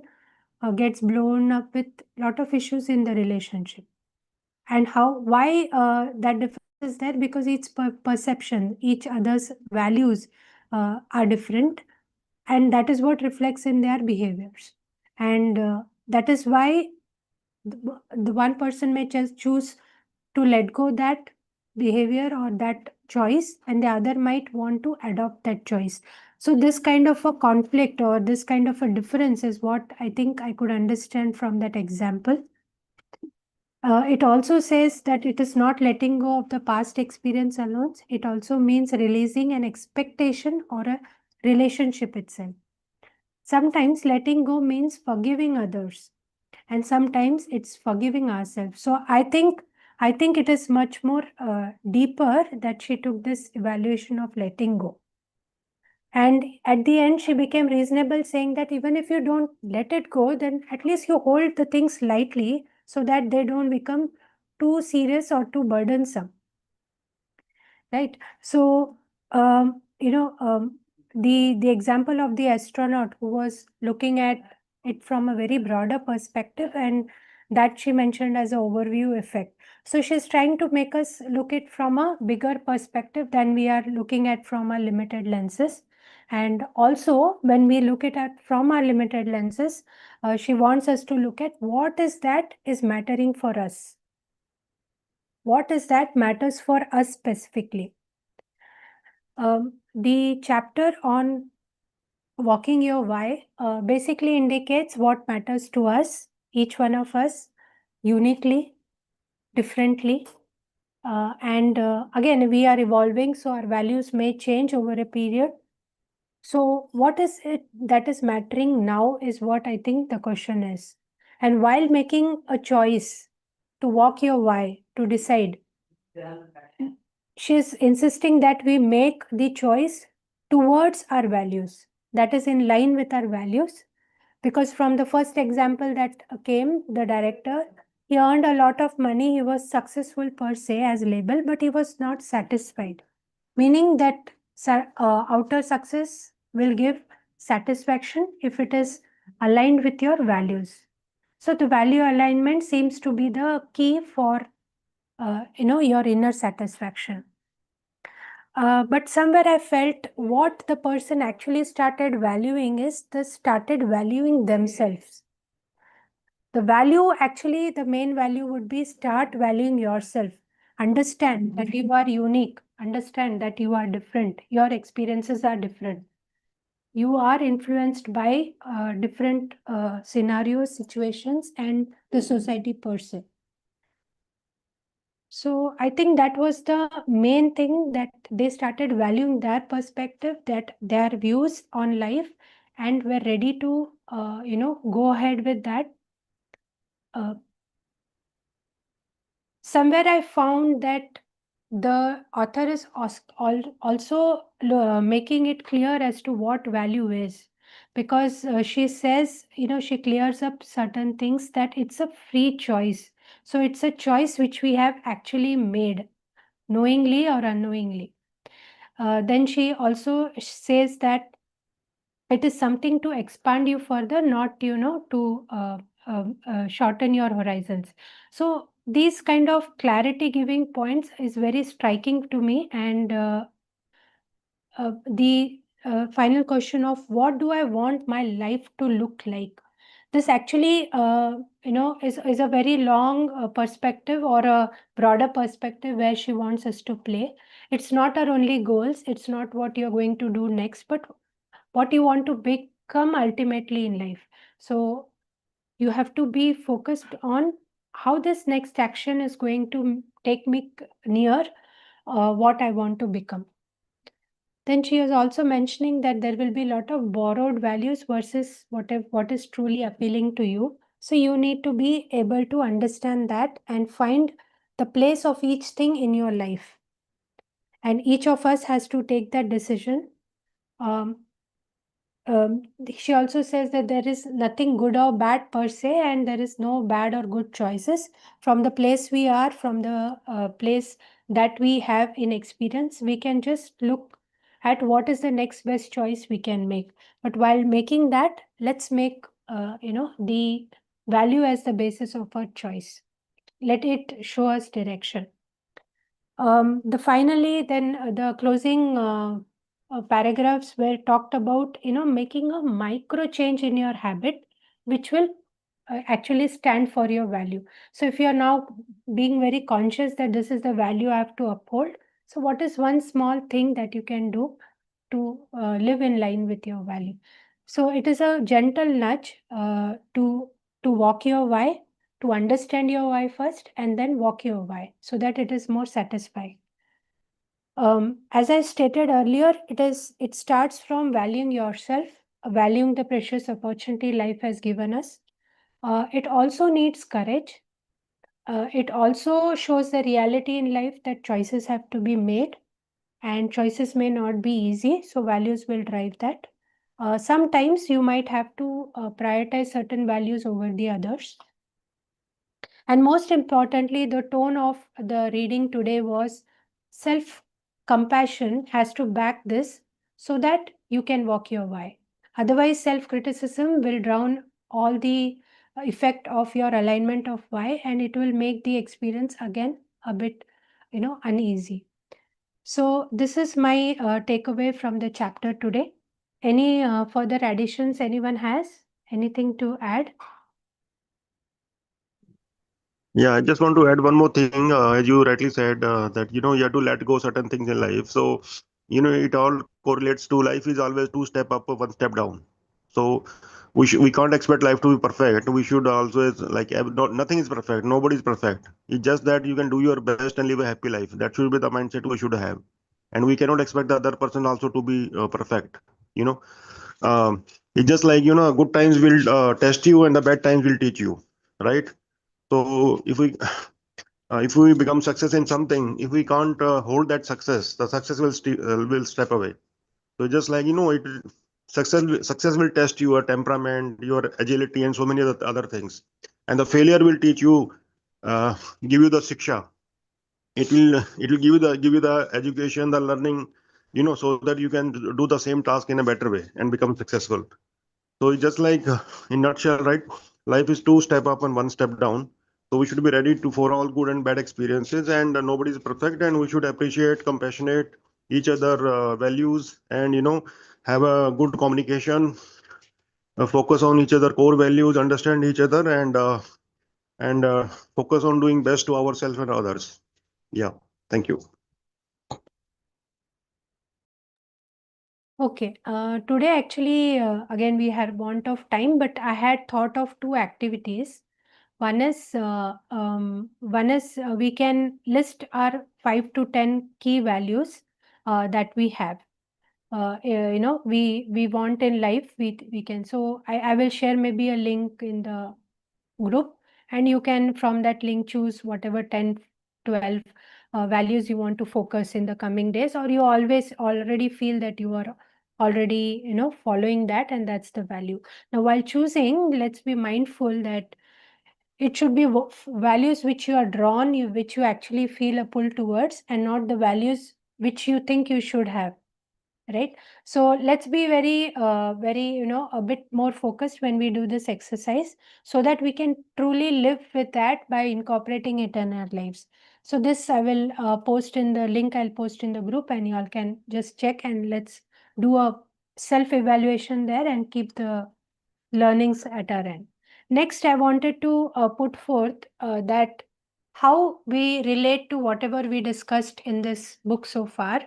gets blown up with lot of issues in the relationship, and why that difference is there, because each perception, each other's values are different. and that is what reflects in their behaviors. And that is why the one person may just choose to let go that behavior or that choice, and the other might want to adopt that choice. So this kind of a conflict or this kind of a difference is what I think I could understand from that example. It also says that it is not letting go of the past experience alone. It also means releasing an expectation or a relationship itself. Sometimes letting go means forgiving others, and sometimes it's forgiving ourselves. So I think it is much more deeper that she took this evaluation of letting go. And at the end, she became reasonable, saying that even if you don't let it go, then at least you hold the things lightly so that they don't become too serious or too burdensome. Right? So, the example of the astronaut who was looking at it from a very broader perspective, and that she mentioned as an overview effect. So she's trying to make us look it from a bigger perspective than we are looking at from our limited lenses. And also, when we look at it from our limited lenses, she wants us to look at what is that is mattering for us. What is that matters for us specifically? The chapter on walking your why basically indicates what matters to us, each one of us, uniquely, differently. And again, we are evolving, so our values may change over a period. So what is it that is mattering now is what I think the question is. And while making a choice to walk your why, to decide, she's insisting that we make the choice towards our values, that is in line with our values. Because from the first example that came, the director, he earned a lot of money, he was successful per se as label, but he was not satisfied. Meaning that outer success will give satisfaction if it is aligned with your values. So the value alignment seems to be the key for your inner satisfaction. But somewhere I felt what the person actually started valuing is they started valuing themselves. The value, actually, the main value would be start valuing yourself. Understand that you are unique. Understand that you are different. Your experiences are different. You are influenced by different scenarios, situations, and the society per se. So I think that was the main thing, that they started valuing their perspective, that their views on life, and were ready to, go ahead with that. Somewhere I found that the author is also making it clear as to what value is, because she says, she clears up certain things, that it's a free choice. So it's a choice which we have actually made, knowingly or unknowingly. Then she also says that it is something to expand you further, not, to shorten your horizons. So these kind of clarity giving points is very striking to me. And the final question of what do I want my life to look like? This actually, is a very long perspective, or a broader perspective, where she wants us to play. It's not our only goals. It's not what you're going to do next, but what you want to become ultimately in life. So you have to be focused on how this next action is going to take me near what I want to become. Then she is also mentioning that there will be a lot of borrowed values versus what is truly appealing to you. So you need to be able to understand that and find the place of each thing in your life. And each of us has to take that decision. She also says that there is nothing good or bad per se, and there is no bad or good choices. From the place we are, from the place that we have in experience, we can just look at what is the next best choice we can make. But while making that, let's make the value as the basis of our choice. Let it show us direction. The closing paragraphs were talked about, making a micro change in your habit, which will actually stand for your value. So if you are now being very conscious that this is the value I have to uphold, so what is one small thing that you can do to live in line with your value? So it is a gentle nudge to walk your why, to understand your why first, and then walk your why, so that it is more satisfying. As I stated earlier, it starts from valuing yourself, valuing the precious opportunity life has given us. It also needs courage. It also shows the reality in life that choices have to be made, and choices may not be easy, so values will drive that. Sometimes you might have to prioritize certain values over the others. And most importantly, the tone of the reading today was self-compassion has to back this so that you can walk your why. Otherwise, self-criticism will drown all the effect of your alignment of why, and it will make the experience again a bit, uneasy. So this is my takeaway from the chapter today. Any further additions anyone has? Anything to add? Yeah, I just want to add one more thing. As you rightly said, that you have to let go certain things in life. So, it all correlates to life is always two step up, one step down. So, we can't expect life to be perfect. We should always nothing is perfect. Nobody is perfect. It's just that you can do your best and live a happy life. That should be the mindset we should have. And we cannot expect the other person also to be perfect. You know, it's just like good times will test you and the bad times will teach you, right? So if we become success in something, if we can't hold that success, the success will step away. So just like it success will test your temperament, your agility, and so many other things. And the failure will teach you, give you the shiksha. It will give you the education, the learning, so that you can do the same task in a better way and become successful. So it's just like in nutshell, right? Life is two step up and one step down. So we should be ready for all good and bad experiences, and nobody is perfect, and we should appreciate, compassionate each other values, and have a good communication, focus on each other core values, understand each other, and focus on doing best to ourselves and others. Yeah, thank you. Okay, today actually, again, we had want of time, but I had thought of two activities. One is we can list our 5 to 10 key values that we have. We want in life, we can. So I will share maybe a link in the group, and you can from that link choose whatever 10, 12 values you want to focus in the coming days, or you always already feel that you are already following that, and that's the value. Now while choosing, let's be mindful that it should be values which you are drawn, which you actually feel a pull towards, and not the values which you think you should have, right? So let's be very a bit more focused when we do this exercise, so that we can truly live with that by incorporating it in our lives. So this I will post in the link, I'll post in the group, and you all can just check, and let's do a self evaluation there and keep the learnings at our end. Next, I wanted to put forth that how we relate to whatever we discussed in this book so far,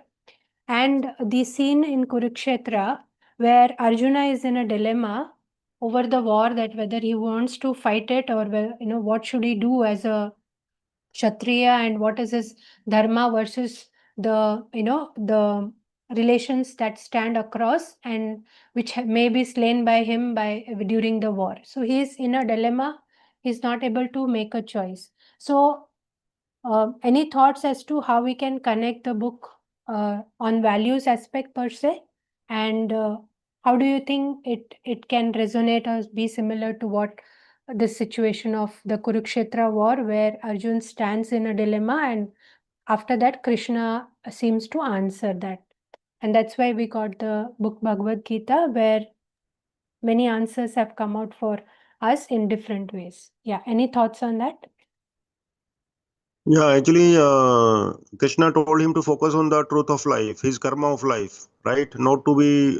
and the scene in Kurukshetra where Arjuna is in a dilemma over the war, that whether he wants to fight it or what should he do as a Kshatriya, and what is his dharma versus the relations that stand across and which may be slain by him during the war. So he is in a dilemma. He's not able to make a choice. So any thoughts as to how we can connect the book on values aspect per se, and how do you think it can resonate or be similar to what the situation of the Kurukshetra war, where Arjun stands in a dilemma, and after that Krishna seems to answer that, and that's why we got the book Bhagavad Gita, where many answers have come out for us in different ways. Yeah, any thoughts on that? Yeah, actually, Krishna told him to focus on the truth of life, his karma of life, right? Not to be,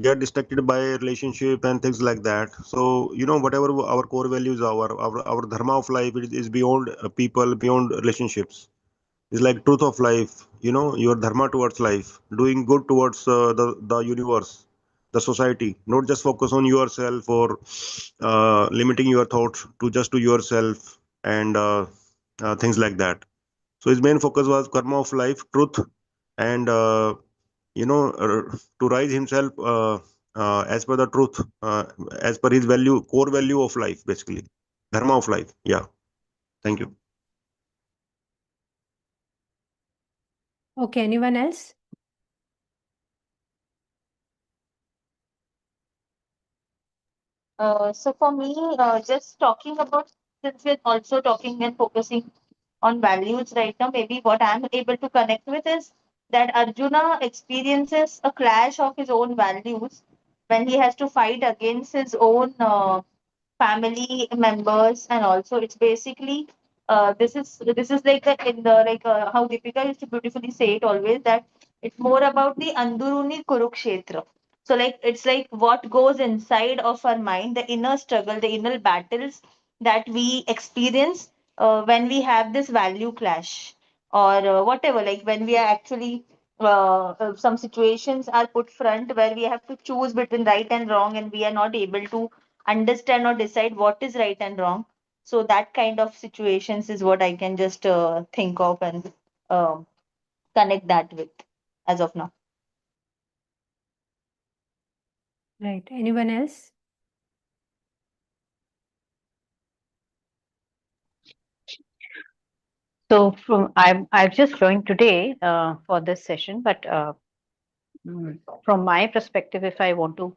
get distracted by relationship and things like that. So, whatever our core values are, our dharma of life is beyond people, beyond relationships. It's like truth of life, your dharma towards life, doing good towards the universe, the society, not just focus on yourself or limiting your thoughts to just to yourself and things like that. So his main focus was karma of life, truth, and to rise himself as per the truth, as per his value, core value of life, basically, dharma of life. Yeah, thank you. Okay, anyone else? So for me, just talking about, since we're also talking and focusing on values right now, maybe what I'm able to connect with is that Arjuna experiences a clash of his own values when he has to fight against his own family members, and also it's basically this is like in the like how Deepika used to beautifully say it always, that it's more about the anduruni kurukshetra. So like it's like what goes inside of our mind, the inner struggle, the inner battles that we experience when we have this value clash, or whatever, like when we are actually some situations are put front where we have to choose between right and wrong, and we are not able to understand or decide what is right and wrong. So that kind of situations is what I can just think of and um connect that with as of now. Right. Anyone else? So I've just joined today for this session, but from my perspective, if I want to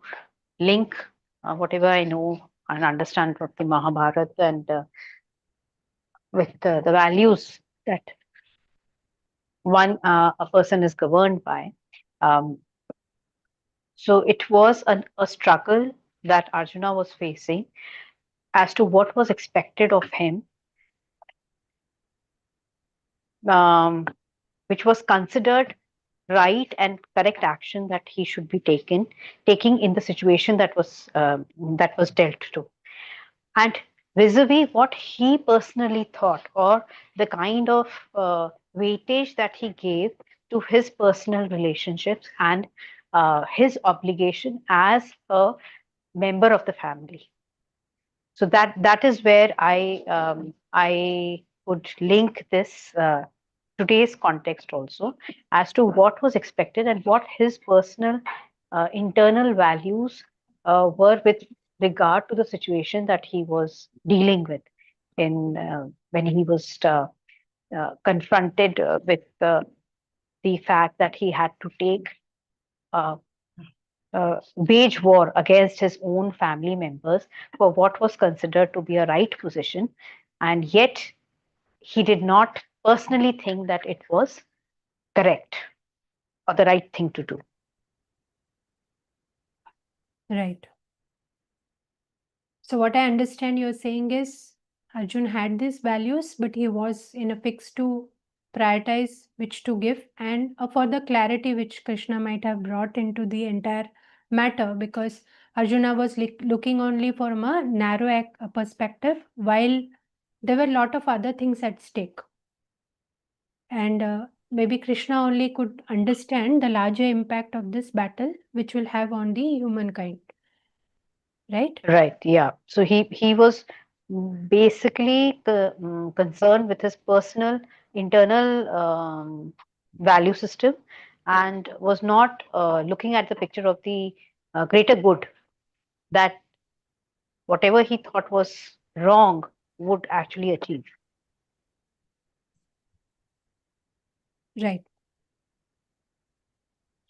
link whatever I know and understand from the Mahabharata and with the values that a person is governed by. Um, so it was a struggle that Arjuna was facing as to what was expected of him, um, which was considered right and correct action that he should be taking in the situation that was dealt to, and vis-a-vis what he personally thought, or the kind of weightage that he gave to his personal relationships and his obligation as a member of the family. So that is where I would link this today's context also, as to what was expected and what his personal internal values were with regard to the situation that he was dealing with in when he was confronted with the fact that he had to take uh, wage war against his own family members for what was considered to be a right position, and yet he did not personally think that it was correct or the right thing to do. Right. So what I understand you're saying is Arjun had these values, but he was in a fix to prioritize which to give, and for the clarity which Krishna might have brought into the entire matter, because Arjuna was looking only from a narrow perspective, while there were a lot of other things at stake. And maybe Krishna only could understand the larger impact of this battle, which will have on the humankind. Right? Right. Yeah. So he was basically concerned with his personal internal value system, and was not looking at the picture of the greater good, that whatever he thought was wrong would actually achieve. Right.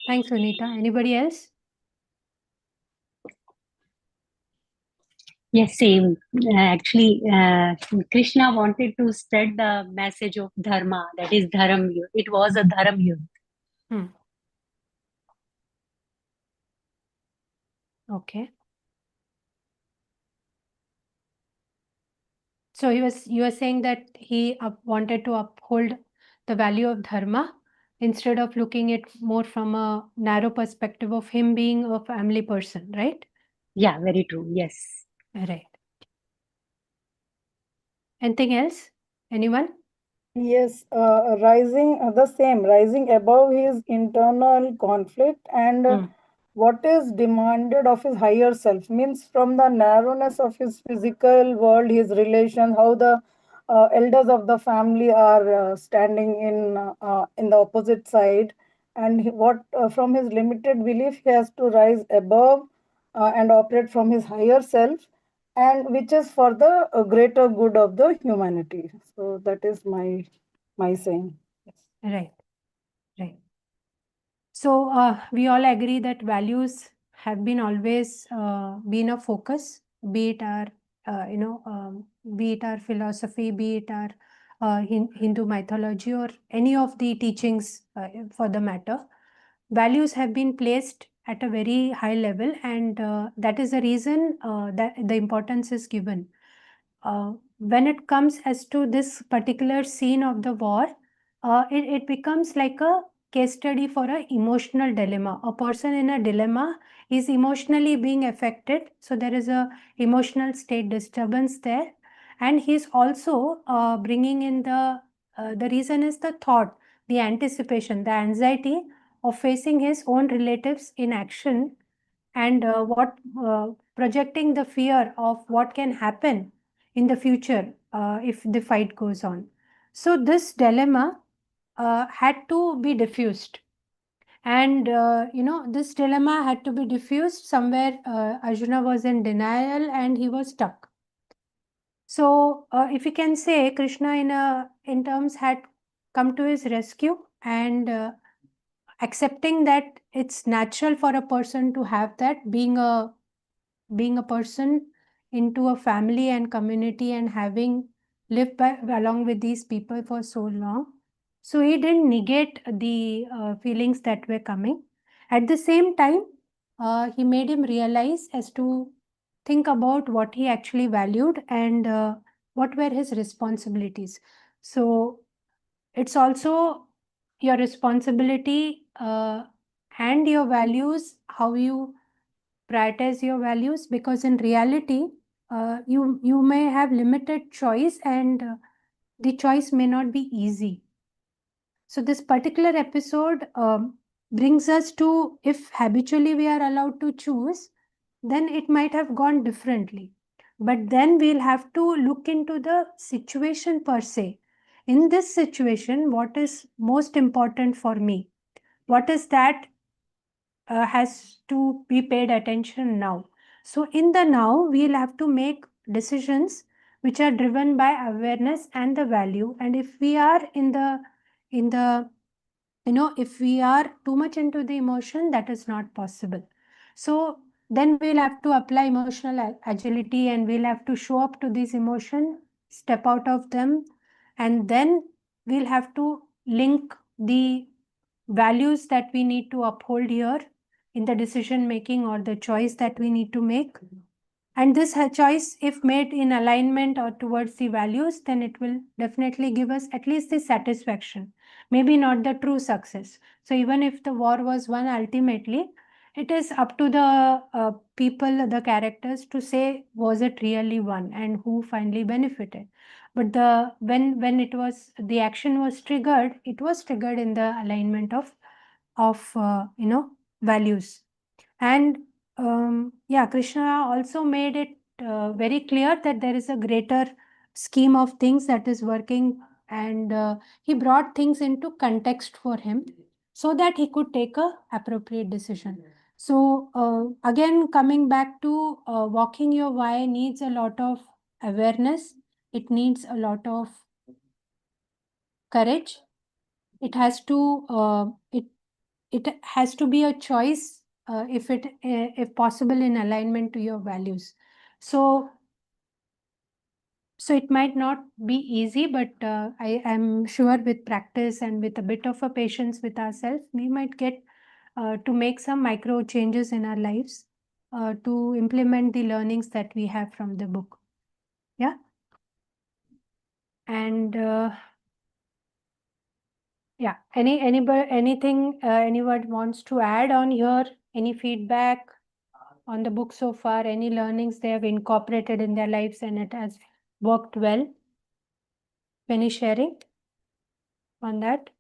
Thanks, Sunita. Anybody else? Yes, same. Actually, Krishna wanted to spread the message of dharma, that is dharam yudh. It was a dharam yudh. Hmm. Okay. So you were saying that he wanted to uphold the value of dharma instead of looking at more from a narrow perspective of him being a family person, right? Yeah, very true. Yes. Right. Anything else? Anyone? Yes, rising above his internal conflict and what is demanded of his higher self, means from the narrowness of his physical world, his relations, how the elders of the family are standing in the opposite side, and what from his limited belief he has to rise above and operate from his higher self, and which is for the greater good of the humanity. So that is my saying. Yes. Right. Right. So we all agree that values have been always been a focus, be it our be it our philosophy, be it our Hindu mythology, or any of the teachings for the matter. Values have been placed at a very high level, and that is the reason that the importance is given. When it comes as to this particular scene of the war, it becomes like a case study for an emotional dilemma. A person in a dilemma is emotionally being affected, so there is a emotional state disturbance there, and he's also bringing in the reason is the thought, the anticipation, the anxiety of facing his own relatives in action, and what projecting the fear of what can happen in the future if the fight goes on. So this dilemma had to be diffused, and this dilemma had to be diffused somewhere. Arjuna was in denial and he was stuck. So if you can say, Krishna in terms had come to his rescue, and accepting that it's natural for a person to have that, being a person into a family and community and having lived along with these people for so long. So he didn't negate the feelings that were coming. At the same time, he made him realize as to think about what he actually valued and what were his responsibilities. So it's also your responsibility and your values, how you prioritize your values, because in reality you may have limited choice, and the choice may not be easy. So this particular episode brings us to, if habitually we are allowed to choose, then it might have gone differently, but then we'll have to look into the situation per se. In this situation, what is most important for me? What is that has to be paid attention now? So in the now, we'll have to make decisions which are driven by awareness and the value. And if we are in the if we are too much into the emotion, that is not possible. So then we'll have to apply emotional agility, and we'll have to show up to this emotion, step out of them, and then we'll have to link the values that we need to uphold here in the decision making or the choice that we need to make. And this choice, if made in alignment or towards the values, then it will definitely give us at least the satisfaction, maybe not the true success. So even if the war was won ultimately, it is up to the people, the characters, to say was it really won and who finally benefited. But when it was, the action was triggered, it was triggered in the alignment of values. And Krishna also made it very clear that there is a greater scheme of things that is working, and he brought things into context for him so that he could take a appropriate decision. So again, coming back to walking your why needs a lot of awareness. It needs a lot of courage. It has to it has to be a choice if possible in alignment to your values. So it might not be easy, but I am sure with practice and with a bit of a patience with ourselves, we might get to make some micro changes in our lives to implement the learnings that we have from the book. Yeah. And yeah, anything anyone wants to add on here? Any feedback on the book so far? Any learnings they have incorporated in their lives and it has worked well? Any sharing on that?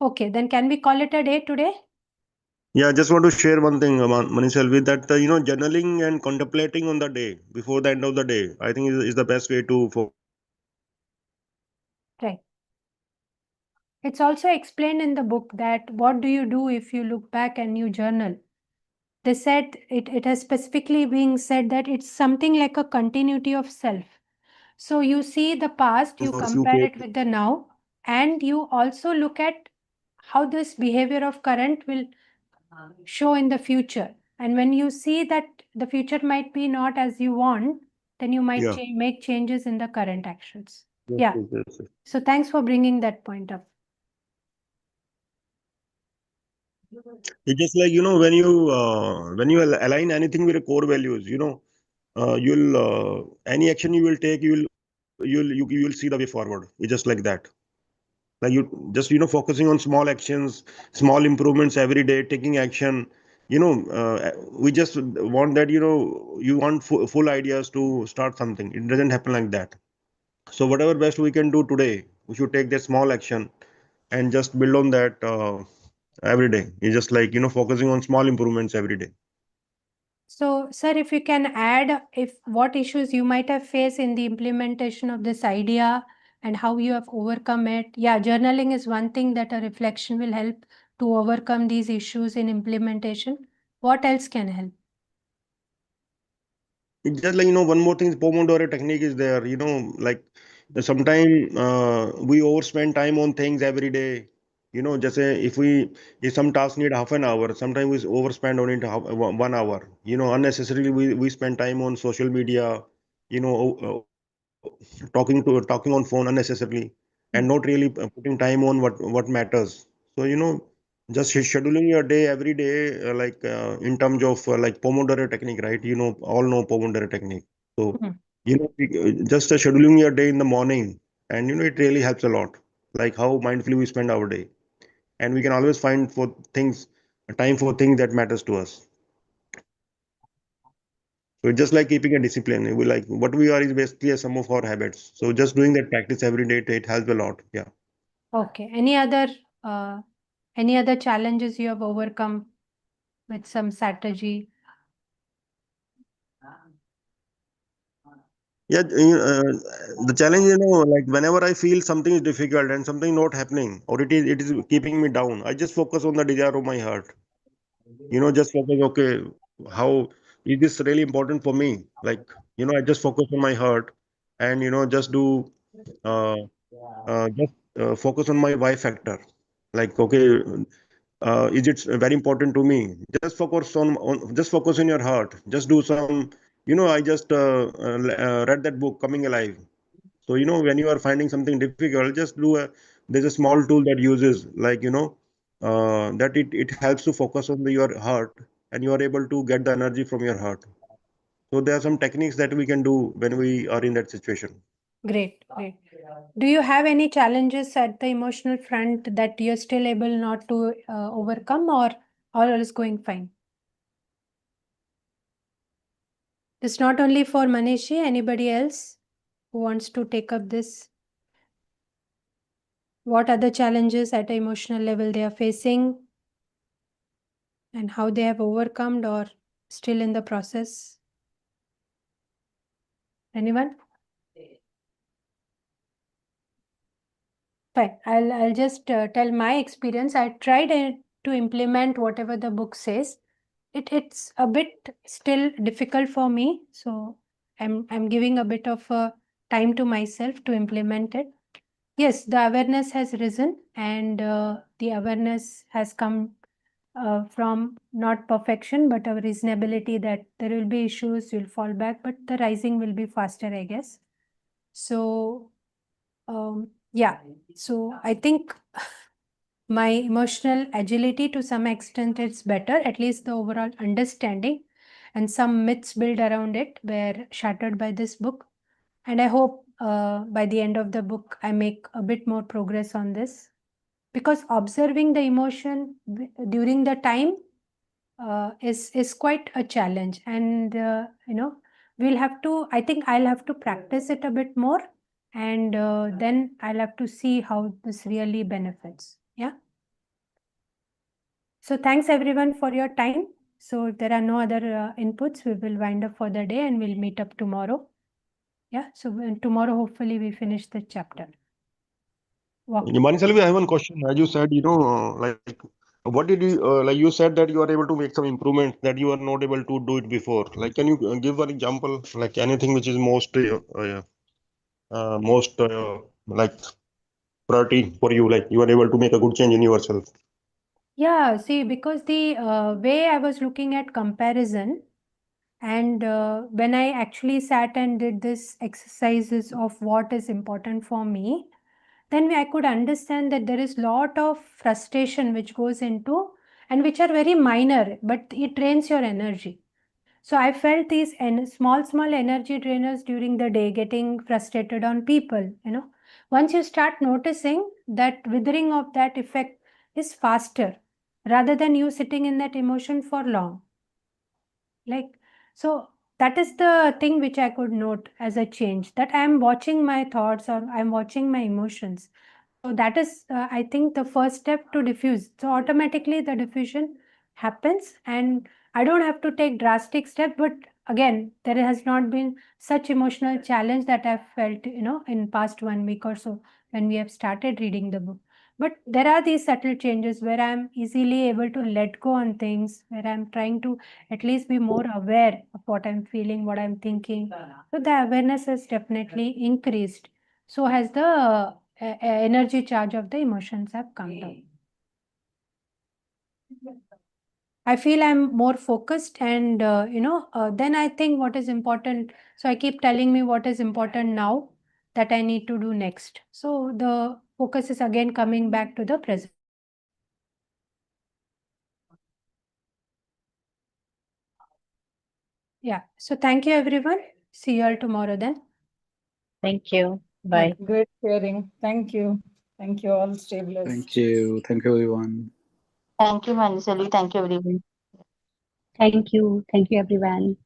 Okay, then can we call it a day today? Yeah, I just want to share one thing, Manish, with that, journaling and contemplating on the day before the end of the day, I think is the best way to focus. Right. It's also explained in the book that what do you do if you look back and you journal? They said it has specifically being said that it's something like a continuity of self. So you see the past, you For a few compare it pages. with the now, and you also look at how this behavior of current will show in the future. And when you see that the future might be not as you want, then you might Yeah. make changes in the current actions. Yes, Yeah. yes. So thanks for bringing that point up. It's just like, when you align anything with your core values, you'll any action you will take, you will see the way forward. It's just like that. Like you just, focusing on small actions, small improvements every day, taking action. We just want that, you want full ideas to start something. It doesn't happen like that. So whatever best we can do today, we should take that small action and just build on that every day. It's just like, focusing on small improvements every day. So, sir, if you can add if what issues you might have faced in the implementation of this idea and how you have overcome it. Yeah, journaling is one thing that a reflection will help to overcome these issues in implementation. What else can help? It's just like, one more thing, Pomodoro technique is there, like sometimes we overspend time on things every day. Just say if some tasks need half an hour, sometimes we overspend on it 1 hour. Unnecessarily we spend time on social media, talking on phone unnecessarily and not really putting time on what matters. So, just scheduling your day every day, in terms of like Pomodoro technique, right? All know Pomodoro technique. So, Mhm. just scheduling your day in the morning, and it really helps a lot. Like how mindfully we spend our day, and we can always find for things time for things that matters to us. So it's just like keeping a discipline. We like what we are is basically a sum of our habits. So just doing that practice every day, it helps a lot. Yeah. Okay. Uh, any other challenges you have overcome with some strategy? Yeah, the challenge, like whenever I feel something is difficult and something not happening, or it is keeping me down, I just focus on the desire of my heart. Just focus, okay, how is this really important for me? Like, I just focus on my heart and, just do, uh, just focus on my why factor. Like, okay, is it very important to me? Just focus just focus on your heart. Just do some, I just read that book, Coming Alive. So, when you are finding something difficult, just there's a small tool that uses like, that it helps to focus on your heart and you are able to get the energy from your heart. So there are some techniques that we can do when we are in that situation. Great, great. Do you have any challenges at the emotional front that you're still able not to overcome, or all is going fine? It's not only for Manishi, anybody else who wants to take up this? What other challenges at the emotional level they are facing and how they have overcome or still in the process? Anyone? Fine. I'll just tell my experience. I tried to implement whatever the book says. It's a bit still difficult for me, so I'm giving a bit of time to myself to implement it. Yes, the awareness has risen, and the awareness has come from not perfection but a reasonability that there will be issues, you'll fall back, but the rising will be faster, I guess. So yeah, so I think my emotional agility to some extent is better, at least the overall understanding, and some myths built around it were shattered by this book. And I hope by the end of the book, I make a bit more progress on this, because observing the emotion during the time is quite a challenge. And, we'll have to, I think I'll have to practice it a bit more, and then I'll have to see how this really benefits. Yeah. So thanks everyone for your time. So if there are no other inputs, we will wind up for the day and we'll meet up tomorrow. Yeah. So tomorrow, hopefully we finish the chapter. Manisalvi, I have one question. As you said, what did you, like you said that you are able to make some improvements that you are not able to do it before. Like, can you give an example, like anything which is most like priority for you, like you are able to make a good change in yourself? Yeah, see, because the way I was looking at comparison, and when I actually sat and did this exercises of what is important for me, then I could understand that there is lot of frustration which goes into, and which are very minor, but it drains your energy. So I felt these small energy drainers during the day, getting frustrated on people, Once you start noticing that withering of that effect is faster rather than you sitting in that emotion for long. So that is the thing which I could note as a change, that I am watching my thoughts or I'm watching my emotions. So that is, I think, the first step to diffuse. So automatically the diffusion happens, and I don't have to take drastic steps. But again, there has not been such emotional challenge that I've felt, in past 1 week or so when we have started reading the book. But there are these subtle changes where I'm easily able to let go on things, where I'm trying to at least be more aware of what I'm feeling, what I'm thinking. So the awareness has definitely increased. So has the energy charge of the emotions have come down. I feel I'm more focused, and then I think what is important. So I keep telling me what is important now that I need to do next. So the focus is again coming back to the present. Yeah. So thank you, everyone. See you all tomorrow then. Thank you. Bye. Great sharing. Thank you. Thank you all. Stay blessed. Thank you. Thank you, everyone. Thank you, Manisalvi. Thank you, everyone. Thank you. Thank you, everyone.